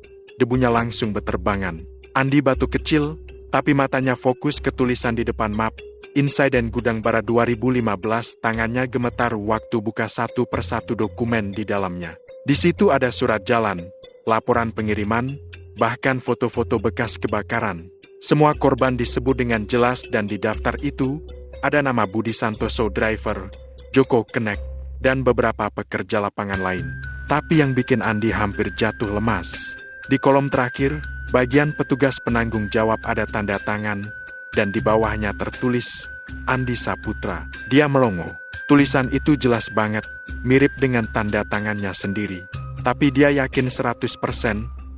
debunya langsung beterbangan. Andi batu kecil, tapi matanya fokus ke tulisan di depan map. Inside dan Gudang Barat 2015, tangannya gemetar waktu buka satu persatu dokumen di dalamnya. Di situ ada surat jalan, laporan pengiriman, bahkan foto-foto bekas kebakaran. Semua korban disebut dengan jelas dan di daftar itu, ada nama Budi Santoso driver, Joko Kenek, dan beberapa pekerja lapangan lain. Tapi yang bikin Andi hampir jatuh lemas, di kolom terakhir, bagian petugas penanggung jawab ada tanda tangan, dan di bawahnya tertulis, Andi Saputra. Dia melongo. Tulisan itu jelas banget, mirip dengan tanda tangannya sendiri. Tapi dia yakin 100%,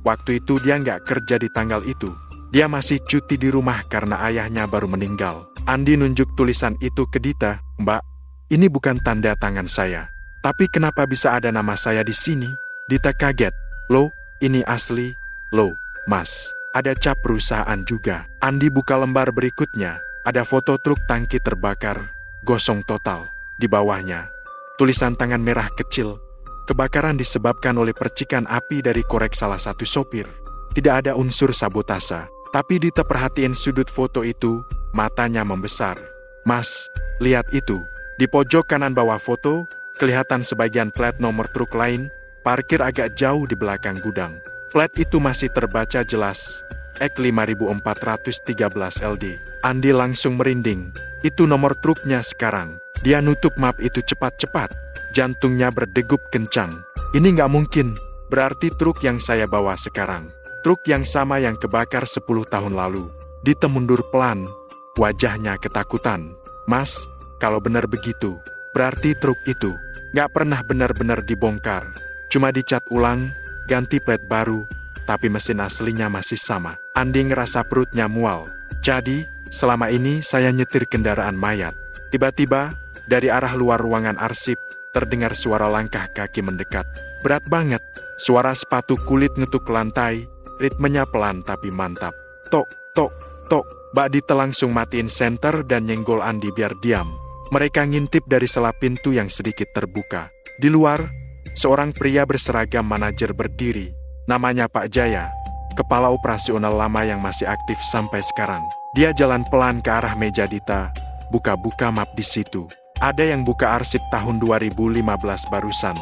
waktu itu dia nggak kerja di tanggal itu. Dia masih cuti di rumah karena ayahnya baru meninggal. Andi nunjuk tulisan itu ke Dita. Mbak, ini bukan tanda tangan saya. Tapi kenapa bisa ada nama saya di sini? Dita kaget. Loh, ini asli. Loh, Mas, ada cap perusahaan juga. Andi buka lembar berikutnya, ada foto truk tangki terbakar, gosong total. Di bawahnya, tulisan tangan merah kecil. Kebakaran disebabkan oleh percikan api dari korek salah satu sopir. Tidak ada unsur sabotase. Tapi Dita perhatiin sudut foto itu, matanya membesar. Mas, lihat itu. Di pojok kanan bawah foto, kelihatan sebagian plat nomor truk lain, parkir agak jauh di belakang gudang. Plat itu masih terbaca jelas, EK 5413 LD. Andi langsung merinding. Itu nomor truknya sekarang. Dia nutup map itu cepat-cepat. Jantungnya berdegup kencang. Ini nggak mungkin. Berarti truk yang saya bawa sekarang. Truk yang sama yang kebakar 10 tahun lalu. Dita mundur pelan. Wajahnya ketakutan. Mas, kalau benar begitu, berarti truk itu nggak pernah benar-benar dibongkar. Cuma dicat ulang, ganti plat baru, tapi mesin aslinya masih sama. Andi ngerasa perutnya mual. Jadi, selama ini saya nyetir kendaraan mayat. Tiba-tiba, dari arah luar ruangan arsip, terdengar suara langkah kaki mendekat. Berat banget. Suara sepatu kulit ngetuk lantai, ritmenya pelan tapi mantap. Tok, tok, tok. Mbak Dita langsung matiin senter dan nyenggol Andi biar diam. Mereka ngintip dari sela pintu yang sedikit terbuka. Di luar, seorang pria berseragam manajer berdiri. Namanya Pak Jaya, kepala operasional lama yang masih aktif sampai sekarang. Dia jalan pelan ke arah meja Dita, buka-buka map di situ. Ada yang buka arsip tahun 2015 barusan.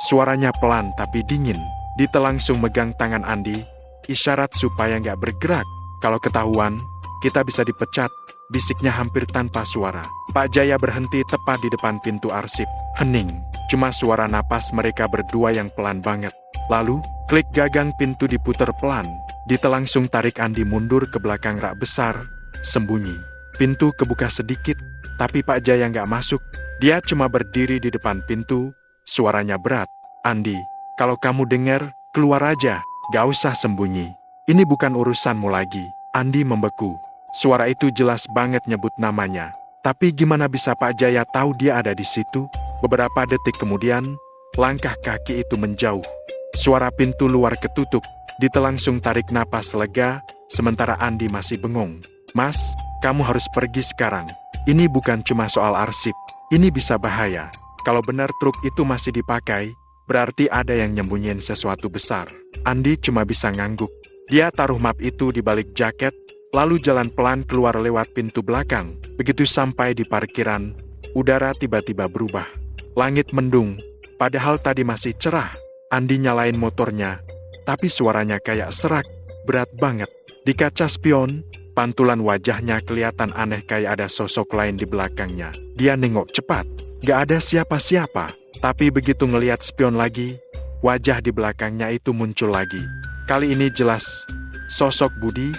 Suaranya pelan tapi dingin. Dita langsung megang tangan Andi, isyarat supaya nggak bergerak. Kalau ketahuan, kita bisa dipecat, bisiknya hampir tanpa suara. Pak Jaya berhenti tepat di depan pintu arsip. Hening, cuma suara napas mereka berdua yang pelan banget. Lalu, klik gagang pintu diputar pelan. Dita langsung tarik Andi mundur ke belakang rak besar, sembunyi. Pintu kebuka sedikit, tapi Pak Jaya nggak masuk. Dia cuma berdiri di depan pintu, suaranya berat. Andi, kalau kamu dengar, keluar aja, gak usah sembunyi. Ini bukan urusanmu lagi. Andi membeku. Suara itu jelas banget nyebut namanya. Tapi gimana bisa Pak Jaya tahu dia ada di situ? Beberapa detik kemudian, langkah kaki itu menjauh. Suara pintu luar ketutup. Dita langsung tarik napas lega, sementara Andi masih bengong. Mas, kamu harus pergi sekarang. Ini bukan cuma soal arsip. Ini bisa bahaya. Kalau benar truk itu masih dipakai, berarti ada yang nyembunyiin sesuatu besar. Andi cuma bisa ngangguk. Dia taruh map itu di balik jaket, lalu jalan pelan keluar lewat pintu belakang. Begitu sampai di parkiran, udara tiba-tiba berubah. Langit mendung, padahal tadi masih cerah. Andi nyalain motornya, tapi suaranya kayak serak, berat banget. Di kaca spion, pantulan wajahnya kelihatan aneh kayak ada sosok lain di belakangnya. Dia nengok cepat, gak ada siapa-siapa. Tapi begitu ngelihat spion lagi, wajah di belakangnya itu muncul lagi. Kali ini jelas, sosok Budi,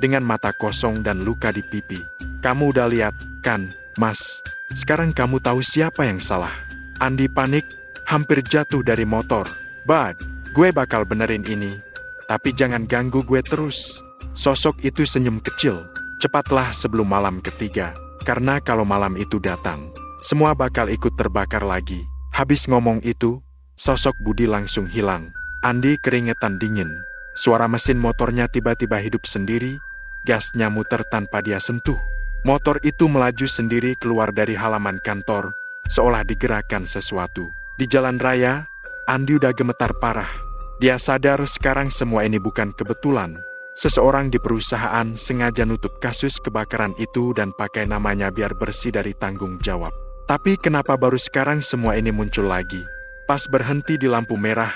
dengan mata kosong dan luka di pipi. Kamu udah lihat, kan, Mas? Sekarang kamu tahu siapa yang salah. Andi panik, hampir jatuh dari motor. Bud, gue bakal benerin ini. Tapi jangan ganggu gue terus. Sosok itu senyum kecil. Cepatlah sebelum malam ketiga. Karena kalau malam itu datang, semua bakal ikut terbakar lagi. Habis ngomong itu, sosok Budi langsung hilang. Andi keringetan dingin. Suara mesin motornya tiba-tiba hidup sendiri, gasnya muter tanpa dia sentuh. Motor itu melaju sendiri keluar dari halaman kantor, seolah digerakkan sesuatu. Di jalan raya, Andi udah gemetar parah. Dia sadar sekarang semua ini bukan kebetulan. Seseorang di perusahaan sengaja nutup kasus kebakaran itu dan pakai namanya biar bersih dari tanggung jawab. Tapi kenapa baru sekarang semua ini muncul lagi? Pas berhenti di lampu merah,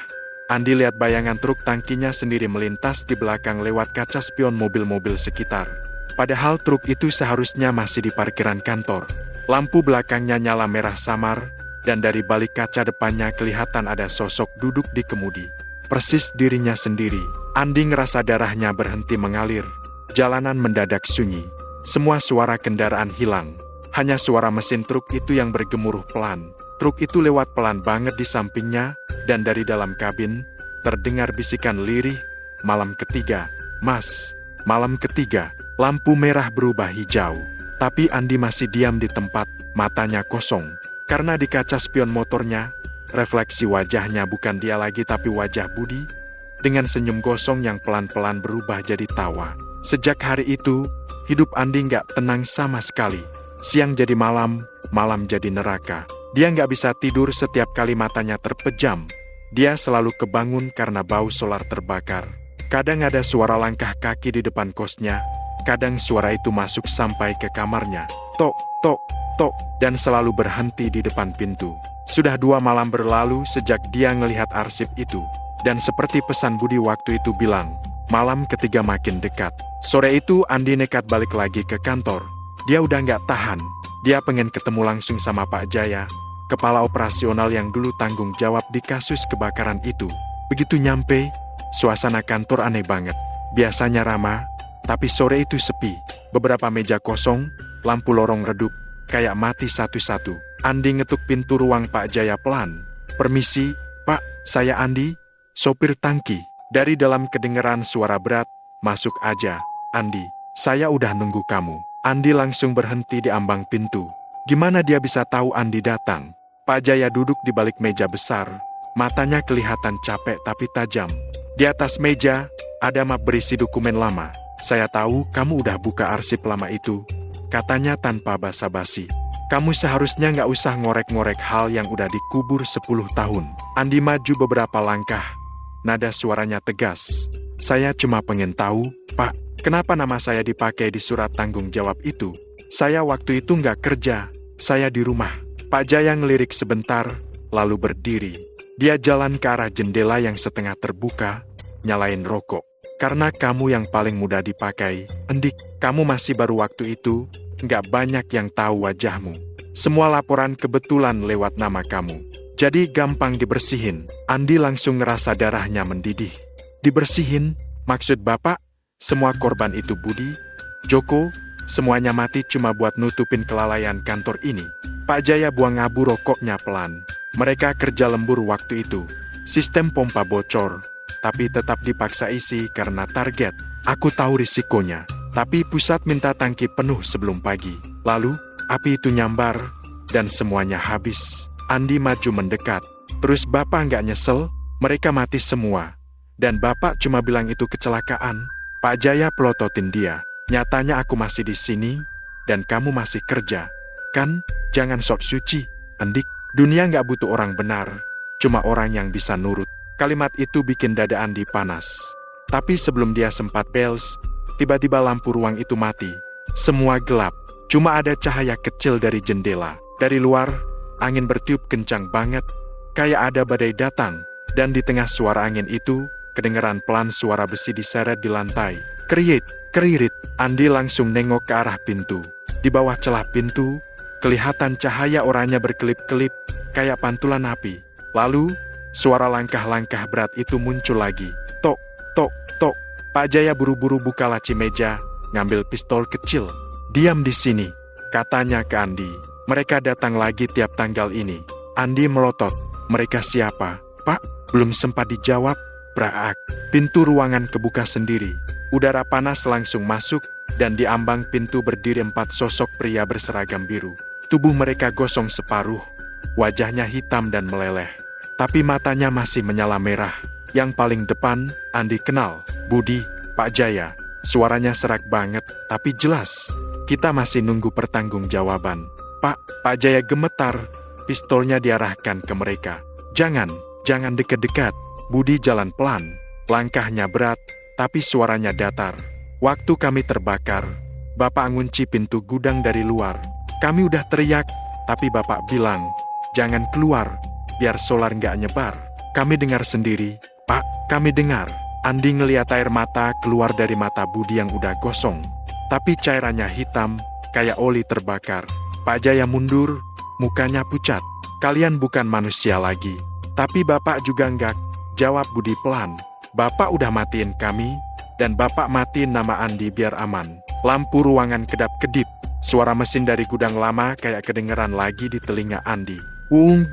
Andi lihat bayangan truk tangkinya sendiri melintas di belakang lewat kaca spion mobil-mobil sekitar. Padahal truk itu seharusnya masih di parkiran kantor. Lampu belakangnya nyala merah samar, dan dari balik kaca depannya kelihatan ada sosok duduk di kemudi. Persis dirinya sendiri. Andi ngerasa darahnya berhenti mengalir. Jalanan mendadak sunyi. Semua suara kendaraan hilang. Hanya suara mesin truk itu yang bergemuruh pelan. Truk itu lewat pelan banget di sampingnya, dan dari dalam kabin, terdengar bisikan lirih, malam ketiga, Mas, malam ketiga. Lampu merah berubah hijau. Tapi Andi masih diam di tempat, matanya kosong. Karena di kaca spion motornya, refleksi wajahnya bukan dia lagi tapi wajah Budi, dengan senyum gosong yang pelan-pelan berubah jadi tawa. Sejak hari itu, hidup Andi nggak tenang sama sekali. Siang jadi malam, malam jadi neraka. Dia nggak bisa tidur setiap kali matanya terpejam. Dia selalu kebangun karena bau solar terbakar. Kadang ada suara langkah kaki di depan kosnya, kadang suara itu masuk sampai ke kamarnya. Tok, tok, tok, dan selalu berhenti di depan pintu. Sudah 2 malam berlalu sejak dia ngelihat arsip itu. Dan seperti pesan Budi waktu itu bilang, malam ketiga makin dekat. Sore itu Andi nekat balik lagi ke kantor. Dia udah nggak tahan. Dia pengen ketemu langsung sama Pak Jaya, kepala operasional yang dulu tanggung jawab di kasus kebakaran itu. Begitu nyampe, suasana kantor aneh banget. Biasanya ramah, tapi sore itu sepi. Beberapa meja kosong, lampu lorong redup, kayak mati satu-satu. Andi ngetuk pintu ruang Pak Jaya pelan. "Permisi, Pak, saya Andi, sopir tangki." Dari dalam kedengeran suara berat, "Masuk aja, Andi. Saya udah nunggu kamu." Andi langsung berhenti di ambang pintu. Gimana dia bisa tahu Andi datang? Pak Jaya duduk di balik meja besar. Matanya kelihatan capek tapi tajam. Di atas meja, ada map berisi dokumen lama. "Saya tahu kamu udah buka arsip lama itu," katanya tanpa basa-basi. "Kamu seharusnya nggak usah ngorek-ngorek hal yang udah dikubur 10 tahun. Andi maju beberapa langkah. Nada suaranya tegas. "Saya cuma pengen tahu, Pak, kenapa nama saya dipakai di surat tanggung jawab itu? Saya waktu itu nggak kerja, saya di rumah." Pak Jaya ngelirik sebentar, lalu berdiri. Dia jalan ke arah jendela yang setengah terbuka, nyalain rokok. "Karena kamu yang paling mudah dipakai, Endik. Kamu masih baru waktu itu, nggak banyak yang tahu wajahmu. Semua laporan kebetulan lewat nama kamu. Jadi gampang dibersihin." Andi langsung ngerasa darahnya mendidih. "Dibersihin? Maksud Bapak, semua korban itu Budi, Joko, semuanya mati cuma buat nutupin kelalaian kantor ini?" Pak Jaya buang abu rokoknya pelan. "Mereka kerja lembur waktu itu. Sistem pompa bocor, tapi tetap dipaksa isi karena target. Aku tahu risikonya, tapi pusat minta tangki penuh sebelum pagi. Lalu, api itu nyambar, dan semuanya habis." Andi maju mendekat. "Terus Bapak nggak nyesel? Mereka mati semua. Dan Bapak cuma bilang itu kecelakaan." Pak Jaya pelototin dia. "Nyatanya aku masih di sini, dan kamu masih kerja. Kan? Jangan sok suci, Endik. Dunia nggak butuh orang benar, cuma orang yang bisa nurut." Kalimat itu bikin dada Andi panas. Tapi sebelum dia sempat bels, tiba-tiba lampu ruang itu mati. Semua gelap, cuma ada cahaya kecil dari jendela. Dari luar, angin bertiup kencang banget, kayak ada badai datang. Dan di tengah suara angin itu, kedengeran pelan suara besi diseret di lantai. "Kriit, kririt." Andi langsung nengok ke arah pintu. Di bawah celah pintu, kelihatan cahaya oranye berkelip-kelip, kayak pantulan api. Lalu, suara langkah-langkah berat itu muncul lagi. Tok, tok, tok. Pak Jaya buru-buru buka laci meja, ngambil pistol kecil. "Diam di sini," katanya ke Andi. "Mereka datang lagi tiap tanggal ini." Andi melotot. "Mereka siapa, Pak?" Belum sempat dijawab, braak. Pintu ruangan kebuka sendiri. Udara panas langsung masuk, dan di ambang pintu berdiri 4 sosok pria berseragam biru. Tubuh mereka gosong separuh, wajahnya hitam dan meleleh, tapi matanya masih menyala merah. Yang paling depan, Andi kenal, Budi, Pak Jaya. Suaranya serak banget, tapi jelas. "Kita masih nunggu pertanggungjawaban, Pak." Pak Jaya gemetar, pistolnya diarahkan ke mereka. Jangan deket-dekat." Budi jalan pelan, langkahnya berat, tapi suaranya datar. "Waktu kami terbakar, Bapak ngunci pintu gudang dari luar. Kami udah teriak, tapi Bapak bilang, 'Jangan keluar, biar solar nggak nyebar.' Kami dengar sendiri, Pak, kami dengar." Andi ngeliat air mata keluar dari mata Budi yang udah gosong, tapi cairannya hitam, kayak oli terbakar. Pak Jaya mundur, mukanya pucat. "Kalian bukan manusia lagi." "Tapi Bapak juga enggak," jawab Budi pelan. "Bapak udah matiin kami, dan Bapak matiin nama Andi biar aman." Lampu ruangan kedap-kedip. Suara mesin dari gudang lama kayak kedengeran lagi di telinga Andi. Wung,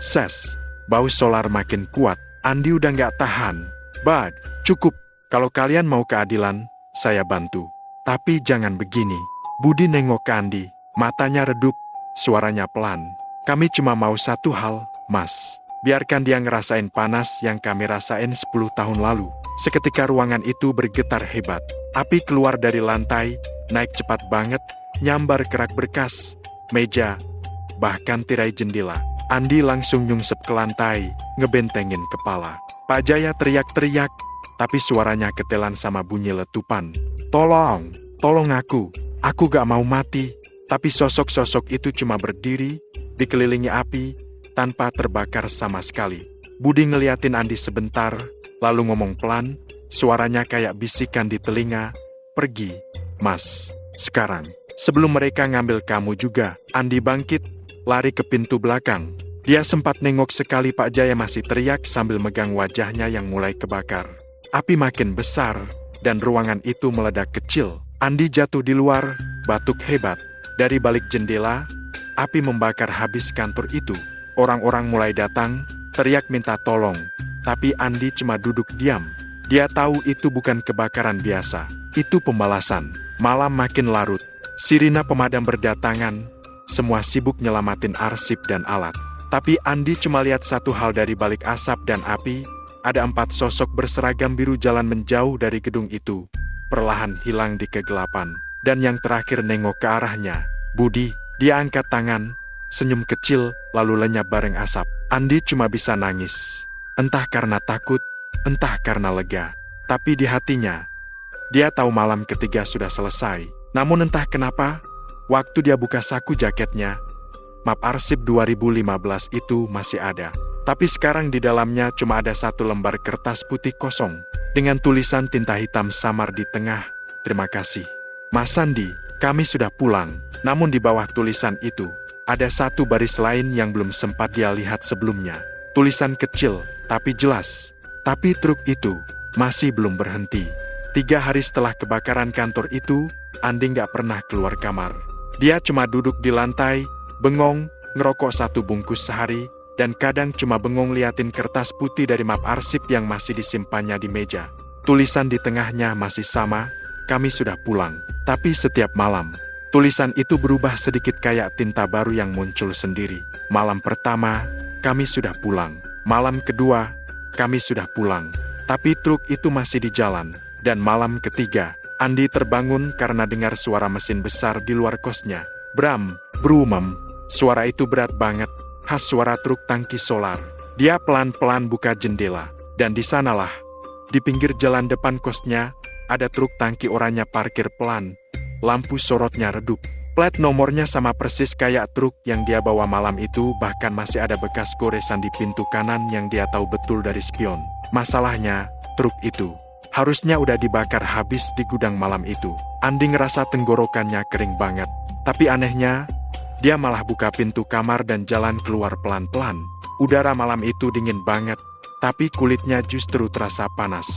ses. Bau solar makin kuat. Andi udah nggak tahan. "Bad, cukup. Kalau kalian mau keadilan, saya bantu. Tapi jangan begini." Budi nengok ke Andi. Matanya redup, suaranya pelan. "Kami cuma mau satu hal, Mas. Biarkan dia ngerasain panas yang kami rasain 10 tahun lalu." Seketika ruangan itu bergetar hebat. Api keluar dari lantai, naik cepat banget, nyambar kerak berkas, meja, bahkan tirai jendela. Andi langsung nyungsep ke lantai, ngebentengin kepala. Pak Jaya teriak-teriak, tapi suaranya ketelan sama bunyi letupan. Tolong aku gak mau mati." Tapi sosok-sosok itu cuma berdiri, dikelilingi api, tanpa terbakar sama sekali. Budi ngeliatin Andi sebentar, lalu ngomong pelan, suaranya kayak bisikan di telinga, "Pergi, Mas, sekarang." Sebelum mereka ngambil kamu juga. Andi bangkit, lari ke pintu belakang. Dia sempat nengok sekali Pak Jaya masih teriak sambil megang wajahnya yang mulai kebakar. Api makin besar, dan ruangan itu meledak kecil. Andi jatuh di luar, batuk hebat. Dari balik jendela, api membakar habis kantor itu. Orang-orang mulai datang, teriak minta tolong. Tapi Andi cuma duduk diam. Dia tahu itu bukan kebakaran biasa. Itu pembalasan. Malam makin larut. Sirina pemadam berdatangan. Semua sibuk nyelamatin arsip dan alat. Tapi Andi cuma lihat satu hal dari balik asap dan api. Ada 4 sosok berseragam biru jalan menjauh dari gedung itu. Perlahan hilang di kegelapan. Dan yang terakhir nengok ke arahnya. Budi. Dia angkat tangan. Senyum kecil, lalu lenyap bareng asap. Andi cuma bisa nangis. Entah karena takut, entah karena lega. Tapi di hatinya, dia tahu malam ketiga sudah selesai. Namun entah kenapa, waktu dia buka saku jaketnya, map arsip 2015 itu masih ada. Tapi sekarang di dalamnya cuma ada 1 lembar kertas putih kosong, dengan tulisan tinta hitam samar di tengah, "Terima kasih, Mas Sandi, kami sudah pulang." Namun di bawah tulisan itu, ada 1 baris lain yang belum sempat dia lihat sebelumnya. Tulisan kecil, tapi jelas. Tapi truk itu masih belum berhenti. 3 hari setelah kebakaran kantor itu, Andi nggak pernah keluar kamar. Dia cuma duduk di lantai, bengong, ngerokok 1 bungkus sehari, dan kadang cuma bengong liatin kertas putih dari map arsip yang masih disimpannya di meja. Tulisan di tengahnya masih sama, "Kami sudah pulang." Tapi setiap malam, tulisan itu berubah sedikit kayak tinta baru yang muncul sendiri. Malam pertama, "Kami sudah pulang." Malam kedua, "Kami sudah pulang." Tapi truk itu masih di jalan. Dan malam ketiga, Andi terbangun karena dengar suara mesin besar di luar kosnya. Bram, brumem. Suara itu berat banget, khas suara truk tangki solar. Dia pelan-pelan buka jendela. Dan di sanalah, di pinggir jalan depan kosnya, ada truk tangki oranye parkir pelan. Lampu sorotnya redup. Plat nomornya sama persis kayak truk yang dia bawa malam itu, bahkan masih ada bekas goresan di pintu kanan yang dia tahu betul dari spion. Masalahnya, truk itu harusnya udah dibakar habis di gudang malam itu. Andi ngerasa tenggorokannya kering banget. Tapi anehnya, dia malah buka pintu kamar dan jalan keluar pelan-pelan. Udara malam itu dingin banget, tapi kulitnya justru terasa panas.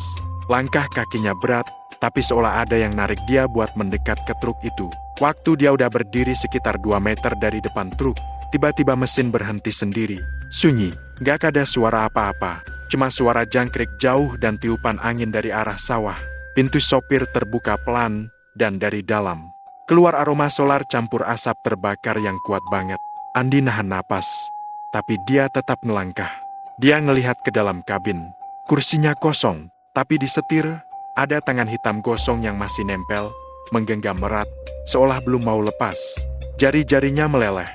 Langkah kakinya berat, tapi seolah ada yang narik dia buat mendekat ke truk itu. Waktu dia udah berdiri sekitar 2 meter dari depan truk, tiba-tiba mesin berhenti sendiri. Sunyi, gak ada suara apa-apa. Cuma suara jangkrik jauh dan tiupan angin dari arah sawah. Pintu sopir terbuka pelan, dan dari dalam keluar aroma solar campur asap terbakar yang kuat banget. Andi nahan napas, tapi dia tetap melangkah. Dia ngelihat ke dalam kabin. Kursinya kosong, tapi di setir, ada tangan hitam gosong yang masih nempel, menggenggam erat, seolah belum mau lepas. Jari-jarinya meleleh,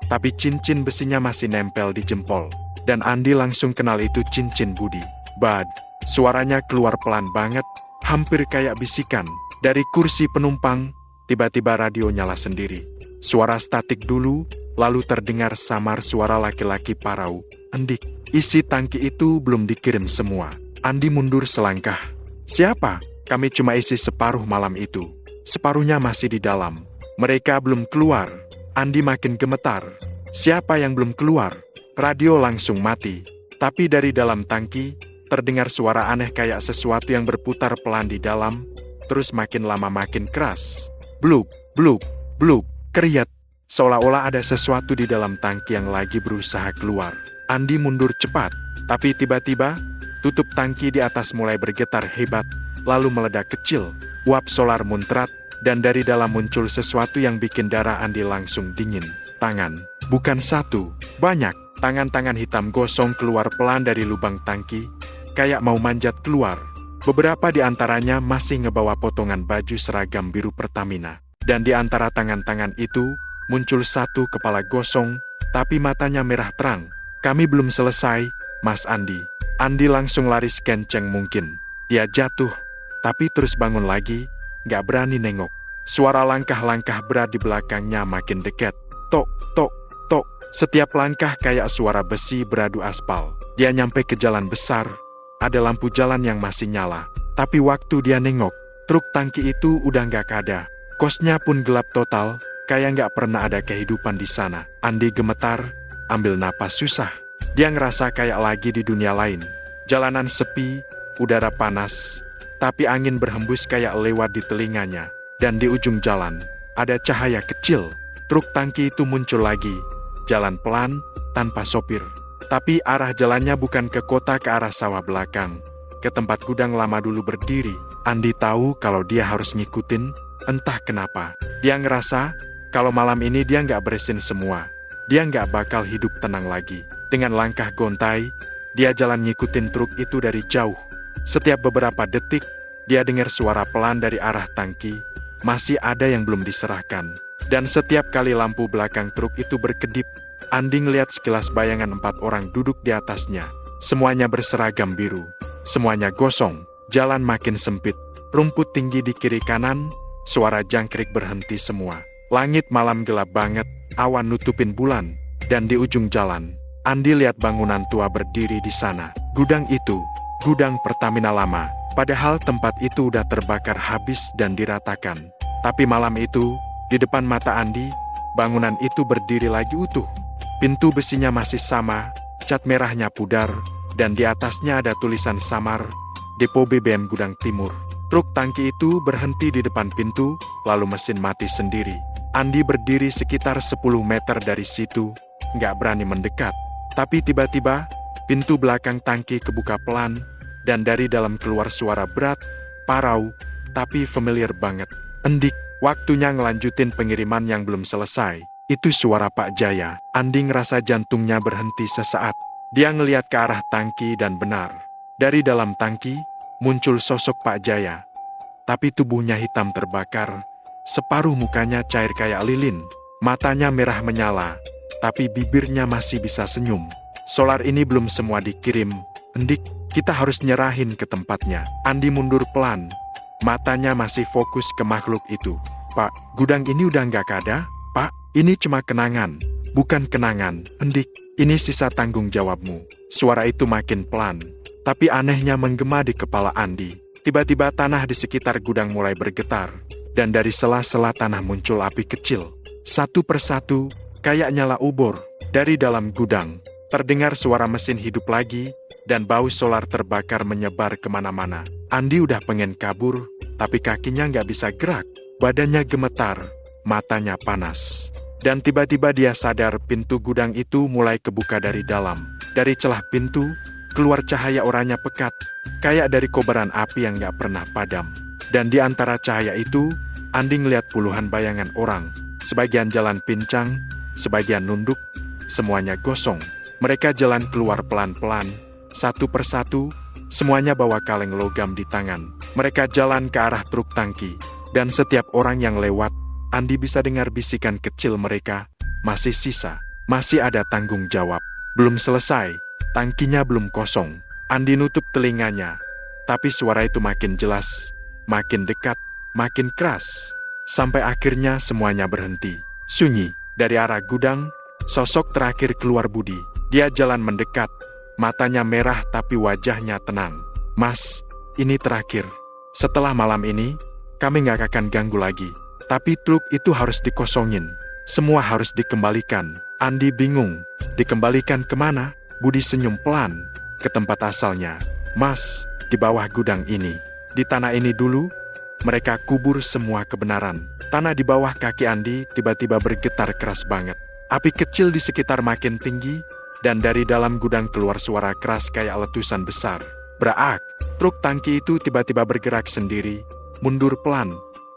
tapi cincin besinya masih nempel di jempol. Dan Andi langsung kenal itu cincin Budi. Bad, suaranya keluar pelan banget, hampir kayak bisikan. Dari kursi penumpang, tiba-tiba radio nyala sendiri. Suara statik dulu, lalu terdengar samar suara laki-laki parau. "Endik, isi tangki itu belum dikirim semua." Andi mundur selangkah. "Siapa? Kami cuma isi separuh malam itu. Separuhnya masih di dalam. Mereka belum keluar." Andi makin gemetar. Siapa yang belum keluar? Radio langsung mati. Tapi dari dalam tangki, terdengar suara aneh kayak sesuatu yang berputar pelan di dalam, terus makin lama makin keras. Blub, blub, blub, keriat. Seolah-olah ada sesuatu di dalam tangki yang lagi berusaha keluar. Andi mundur cepat, tapi tiba-tiba, tutup tangki di atas mulai bergetar hebat, lalu meledak kecil. Uap solar muncrat, dan dari dalam muncul sesuatu yang bikin darah Andi langsung dingin. Tangan, bukan 1, banyak. Tangan-tangan hitam gosong keluar pelan dari lubang tangki, kayak mau manjat keluar. Beberapa di antaranya masih ngebawa potongan baju seragam biru Pertamina. Dan di antara tangan-tangan itu, muncul 1 kepala gosong, tapi matanya merah terang. "Kami belum selesai, Mas Andi." Andi langsung lari sekenceng mungkin. Dia jatuh, tapi terus bangun lagi, gak berani nengok. Suara langkah-langkah berat di belakangnya makin dekat. Tok, tok, tok. Setiap langkah kayak suara besi beradu aspal. Dia nyampe ke jalan besar. Ada lampu jalan yang masih nyala. Tapi waktu dia nengok, truk tangki itu udah gak ada. Kosnya pun gelap total, kayak nggak pernah ada kehidupan di sana. Andi gemetar, ambil napas susah. Dia ngerasa kayak lagi di dunia lain. Jalanan sepi, udara panas, tapi angin berhembus kayak lewat di telinganya. Dan di ujung jalan, ada cahaya kecil. Truk tangki itu muncul lagi. Jalan pelan, tanpa sopir. Tapi arah jalannya bukan ke kota, ke arah sawah belakang. Ke tempat gudang lama dulu berdiri. Andi tahu kalau dia harus ngikutin, entah kenapa. Dia ngerasa, kalau malam ini dia nggak beresin semua, dia nggak bakal hidup tenang lagi. Dengan langkah gontai, dia jalan ngikutin truk itu dari jauh. Setiap beberapa detik, dia dengar suara pelan dari arah tangki. Masih ada yang belum diserahkan. Dan setiap kali lampu belakang truk itu berkedip, Andi ngeliat sekilas bayangan 4 orang duduk di atasnya. Semuanya berseragam biru. Semuanya gosong. Jalan makin sempit. Rumput tinggi di kiri kanan. Suara jangkrik berhenti semua. Langit malam gelap banget. Awan nutupin bulan. Dan di ujung jalan, Andi lihat bangunan tua berdiri di sana. Gudang itu, gudang Pertamina lama. Padahal tempat itu udah terbakar habis dan diratakan. Tapi malam itu, di depan mata Andi, bangunan itu berdiri lagi utuh. Pintu besinya masih sama, cat merahnya pudar, dan di atasnya ada tulisan samar, Depo BBM Gudang Timur. Truk tangki itu berhenti di depan pintu, lalu mesin mati sendiri. Andi berdiri sekitar 10 meter dari situ, nggak berani mendekat. Tapi tiba-tiba, pintu belakang tangki kebuka pelan, dan dari dalam keluar suara berat, parau, tapi familiar banget. Endik, waktunya ngelanjutin pengiriman yang belum selesai. Itu suara Pak Jaya. Andi ngerasa jantungnya berhenti sesaat. Dia ngeliat ke arah tangki dan benar. Dari dalam tangki, muncul sosok Pak Jaya. Tapi tubuhnya hitam terbakar. Separuh mukanya cair kayak lilin. Matanya merah menyala. Tapi bibirnya masih bisa senyum. Solar ini belum semua dikirim. Endik, kita harus nyerahin ke tempatnya. Andi mundur pelan. Matanya masih fokus ke makhluk itu. Pak, gudang ini udah nggak ada? Pak, ini cuma kenangan. Bukan kenangan, Endik. Ini sisa tanggung jawabmu. Suara itu makin pelan. Tapi anehnya menggema di kepala Andi. Tiba-tiba tanah di sekitar gudang mulai bergetar. Dan dari sela-sela tanah muncul api kecil. Satu persatu, kayak nyala ubur. Dari dalam gudang, terdengar suara mesin hidup lagi. Dan bau solar terbakar menyebar kemana-mana. Andi udah pengen kabur, tapi kakinya nggak bisa gerak. Badannya gemetar, matanya panas. Dan tiba-tiba dia sadar pintu gudang itu mulai kebuka dari dalam. Dari celah pintu, keluar cahaya oranye pekat, kayak dari kobaran api yang nggak pernah padam. Dan di antara cahaya itu, Andi ngeliat puluhan bayangan orang. Sebagian jalan pincang, sebagian nunduk, semuanya gosong. Mereka jalan keluar pelan-pelan, satu persatu, semuanya bawa kaleng logam di tangan. Mereka jalan ke arah truk tangki. Dan setiap orang yang lewat, Andi bisa dengar bisikan kecil mereka. Masih sisa, masih ada tanggung jawab. Belum selesai, tangkinya belum kosong. Andi nutup telinganya. Tapi suara itu makin jelas, makin dekat, makin keras. Sampai akhirnya semuanya berhenti. Sunyi. Dari arah gudang, sosok terakhir keluar Budi. Dia jalan mendekat. Matanya merah tapi wajahnya tenang. Mas, ini terakhir. Setelah malam ini, kami nggak akan ganggu lagi. Tapi truk itu harus dikosongin. Semua harus dikembalikan. Andi bingung. Dikembalikan kemana? Budi senyum pelan. Ke tempat asalnya. Mas, di bawah gudang ini. Di tanah ini dulu, mereka kubur semua kebenaran. Tanah di bawah kaki Andi tiba-tiba bergetar keras banget. Api kecil di sekitar makin tinggi, dan dari dalam gudang keluar suara keras kayak letusan besar. Braak! Truk tangki itu tiba-tiba bergerak sendiri, mundur pelan,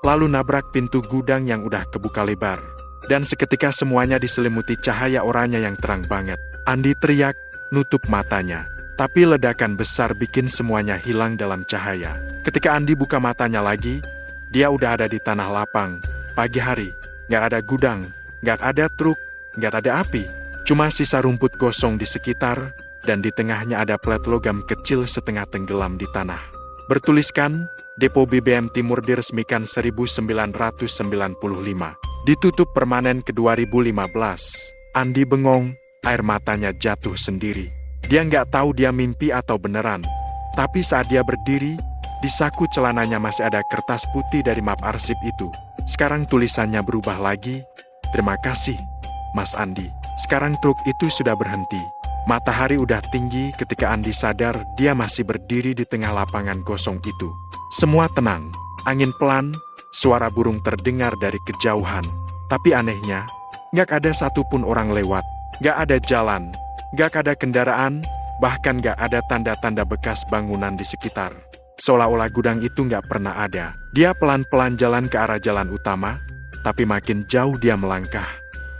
lalu nabrak pintu gudang yang udah kebuka lebar. Dan seketika semuanya diselimuti cahaya oranye yang terang banget. Andi teriak, nutup matanya. Tapi ledakan besar bikin semuanya hilang dalam cahaya. Ketika Andi buka matanya lagi, dia udah ada di tanah lapang. Pagi hari, nggak ada gudang, nggak ada truk, nggak ada api. Cuma sisa rumput gosong di sekitar, dan di tengahnya ada plat logam kecil setengah tenggelam di tanah. Bertuliskan, Depo BBM Timur diresmikan 1995. Ditutup permanen ke 2015. Andi bengong, air matanya jatuh sendiri. Dia nggak tahu dia mimpi atau beneran. Tapi saat dia berdiri, di saku celananya masih ada kertas putih dari map arsip itu. Sekarang tulisannya berubah lagi. Terima kasih, Mas Andi. Sekarang truk itu sudah berhenti. Matahari udah tinggi ketika Andi sadar dia masih berdiri di tengah lapangan kosong itu. Semua tenang. Angin pelan, suara burung terdengar dari kejauhan. Tapi anehnya, gak ada satupun orang lewat. Gak ada jalan, gak ada kendaraan, bahkan gak ada tanda-tanda bekas bangunan di sekitar. Seolah-olah gudang itu gak pernah ada. Dia pelan-pelan jalan ke arah jalan utama, tapi makin jauh dia melangkah,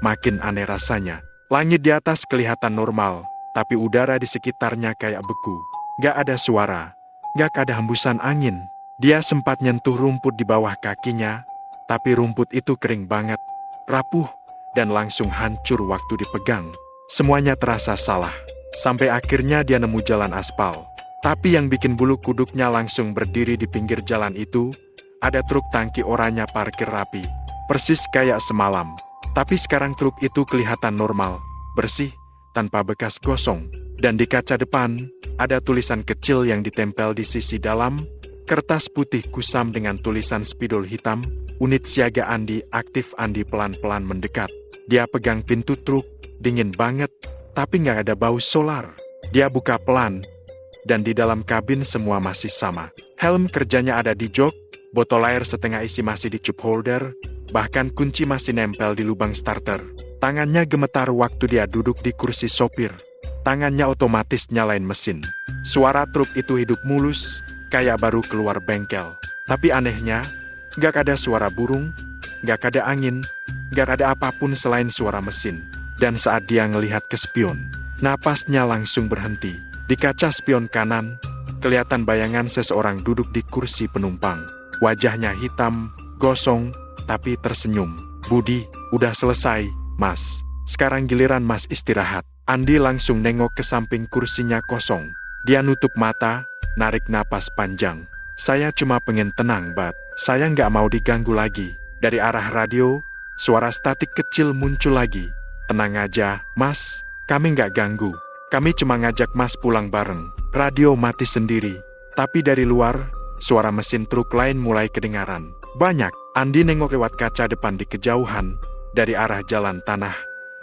makin aneh rasanya. Langit di atas kelihatan normal, tapi udara di sekitarnya kayak beku. Gak ada suara, gak ada hembusan angin. Dia sempat nyentuh rumput di bawah kakinya, tapi rumput itu kering banget, rapuh, dan langsung hancur waktu dipegang. Semuanya terasa salah. Sampai akhirnya dia nemu jalan aspal. Tapi yang bikin bulu kuduknya langsung berdiri di pinggir jalan itu, ada truk tangki oranye parkir rapi. Persis kayak semalam. Tapi sekarang truk itu kelihatan normal, bersih, tanpa bekas gosong. Dan di kaca depan, ada tulisan kecil yang ditempel di sisi dalam, kertas putih kusam dengan tulisan spidol hitam, unit siaga Andi aktif. Andi pelan-pelan mendekat. Dia pegang pintu truk, dingin banget, tapi nggak ada bau solar. Dia buka pelan, dan di dalam kabin semua masih sama. Helm kerjanya ada di jok, botol air setengah isi masih di cup holder, bahkan kunci masih nempel di lubang starter. Tangannya gemetar waktu dia duduk di kursi sopir. Tangannya otomatis nyalain mesin. Suara truk itu hidup mulus, kayak baru keluar bengkel. Tapi anehnya, gak ada suara burung, gak ada angin, gak ada apapun selain suara mesin. Dan saat dia ngelihat ke spion, napasnya langsung berhenti. Di kaca spion kanan, kelihatan bayangan seseorang duduk di kursi penumpang. Wajahnya hitam, gosong, tapi tersenyum. Budi, udah selesai, Mas. Sekarang giliran Mas istirahat. Andi langsung nengok ke samping kursinya kosong. Dia nutup mata, narik napas panjang. Saya cuma pengen tenang, Bat. Saya nggak mau diganggu lagi. Dari arah radio, suara statik kecil muncul lagi. Tenang aja, Mas. Kami nggak ganggu. Kami cuma ngajak Mas pulang bareng. Radio mati sendiri. Tapi dari luar, suara mesin truk lain mulai kedengaran. Banyak. Andi nengok lewat kaca depan di kejauhan. Dari arah jalan tanah,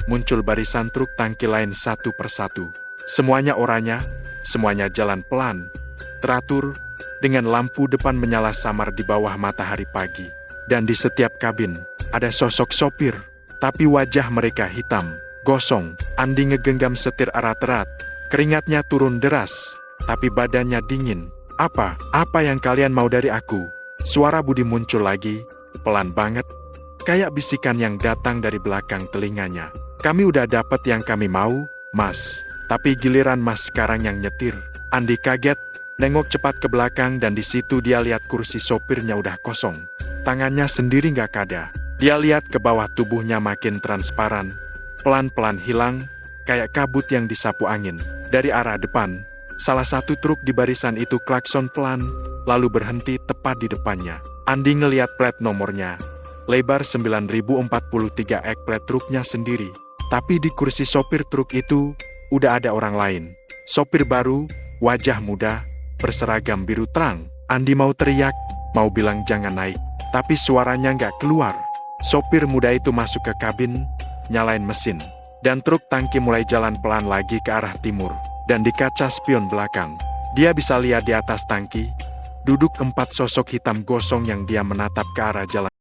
muncul barisan truk tangki lain satu persatu. Semuanya oranye, semuanya jalan pelan, teratur, dengan lampu depan menyala samar di bawah matahari pagi. Dan di setiap kabin, ada sosok sopir, tapi wajah mereka hitam, gosong. Andi ngegenggam setir erat-erat, keringatnya turun deras, tapi badannya dingin. Apa yang kalian mau dari aku? Suara Budi muncul lagi, pelan banget, kayak bisikan yang datang dari belakang telinganya. Kami udah dapat yang kami mau, Mas. Tapi giliran Mas sekarang yang nyetir. Andi kaget, nengok cepat ke belakang dan di situ dia lihat kursi sopirnya udah kosong. Tangannya sendiri nggak ada. Dia lihat ke bawah, tubuhnya makin transparan, pelan-pelan hilang, kayak kabut yang disapu angin. Dari arah depan, salah satu truk di barisan itu klakson pelan, lalu berhenti tepat di depannya. Andi ngeliat plat nomornya, lebar 9043 ek plat truknya sendiri. Tapi di kursi sopir truk itu, udah ada orang lain. Sopir baru, wajah muda, berseragam biru terang. Andi mau teriak, mau bilang jangan naik, tapi suaranya nggak keluar. Sopir muda itu masuk ke kabin, nyalain mesin, dan truk tangki mulai jalan pelan lagi ke arah timur. Dan di kaca spion belakang, dia bisa lihat di atas tangki, duduk 4 sosok hitam gosong yang dia menatap ke arah jalan.